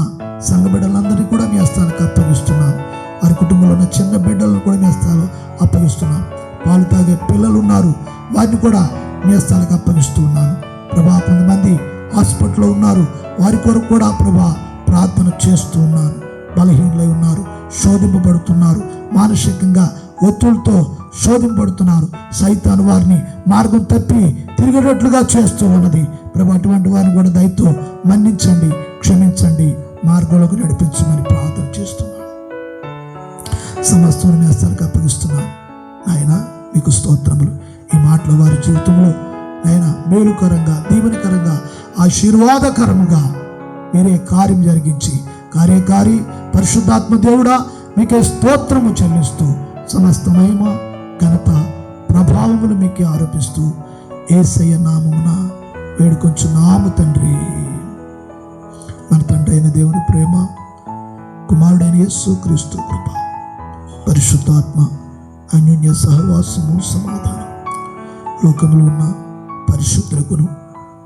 Speaker 1: సంఘ బిడ్డలందరినీ కూడా మీ హస్తాలకు అప్పగిస్తున్నాను. వారి కుటుంబంలో ఉన్న చిన్న బిడ్డలను కూడా మీ హస్తాలు అప్పగిస్తున్నాను. పాలు తాగే పిల్లలు ఉన్నారు, వారిని కూడా మీ హస్తాలకు అప్పగిస్తూ ఉన్నాను. ప్రభా కొంతమంది హాస్పిటల్లో ఉన్నారు, వారి కొరకు కూడా ప్రభా ప్రార్థన చేస్తూ ఉన్నాను. బలహీనులై ఉన్నారు, శోధింపబడుతున్నారు, మానసికంగా ఒత్తిడితో శోధింపడుతున్నారు. సైతాను వారిని మార్గం తప్పి తిరిగేటట్లుగా చేస్తూ ఉన్నది. ప్రభు అటువంటి వారిని కూడా దయతో మన్నించండి, క్షమించండి, మార్గంలోకి నడిపించమని ప్రార్థన చేస్తున్నాను. సమస్తం మీ హస్తాలకు అప్పగిస్తున్నాను. ఆయన మీకు స్తోత్రములు. ఈ మాటలు వారి జీవితంలో ఆయన మేలుకరంగా, దీవెనకరంగా, ఆశీర్వాదకరముగా మీరే కార్యం జరిగించి, కార్యకారి పరిశుద్ధాత్మ దేవుడా మీకే స్తోత్రము చెల్లిస్తూ సమస్త మహిమ ఘనత ప్రభావములు మీకే ఆరోపిస్తూ యేసయ్య నామమున వేడుకొంచున్నాము తండ్రి. మన తండ్రి అయిన దేవుని ప్రేమ, కుమారుడైన యేసు క్రీస్తు కృప, పరిశుద్ధాత్మ అన్యోన్య సహవాసము, సమాధానం లోకంలో ఉన్న పరిశుద్ధులకును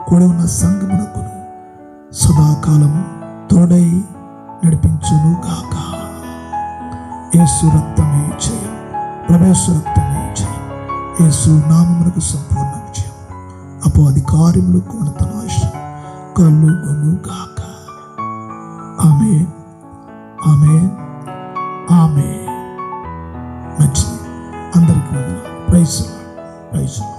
Speaker 1: కూడి ఉన్న సంఘమునకును సదాకాలము తోడై నడిపించును గాక. యేసు రక్తమే జయం, ప్రభేసు రక్తమే జయం, యేసు నామమునకు సంపూర్ణ విజయం. అపవాది కార్యములు కొనత నాశనం కలుగును గాక. ఆమేన్, ఆమేన్, ఆమేన్. మంచిది. అందరికీ వందనాలు. Praise lord, praise lord.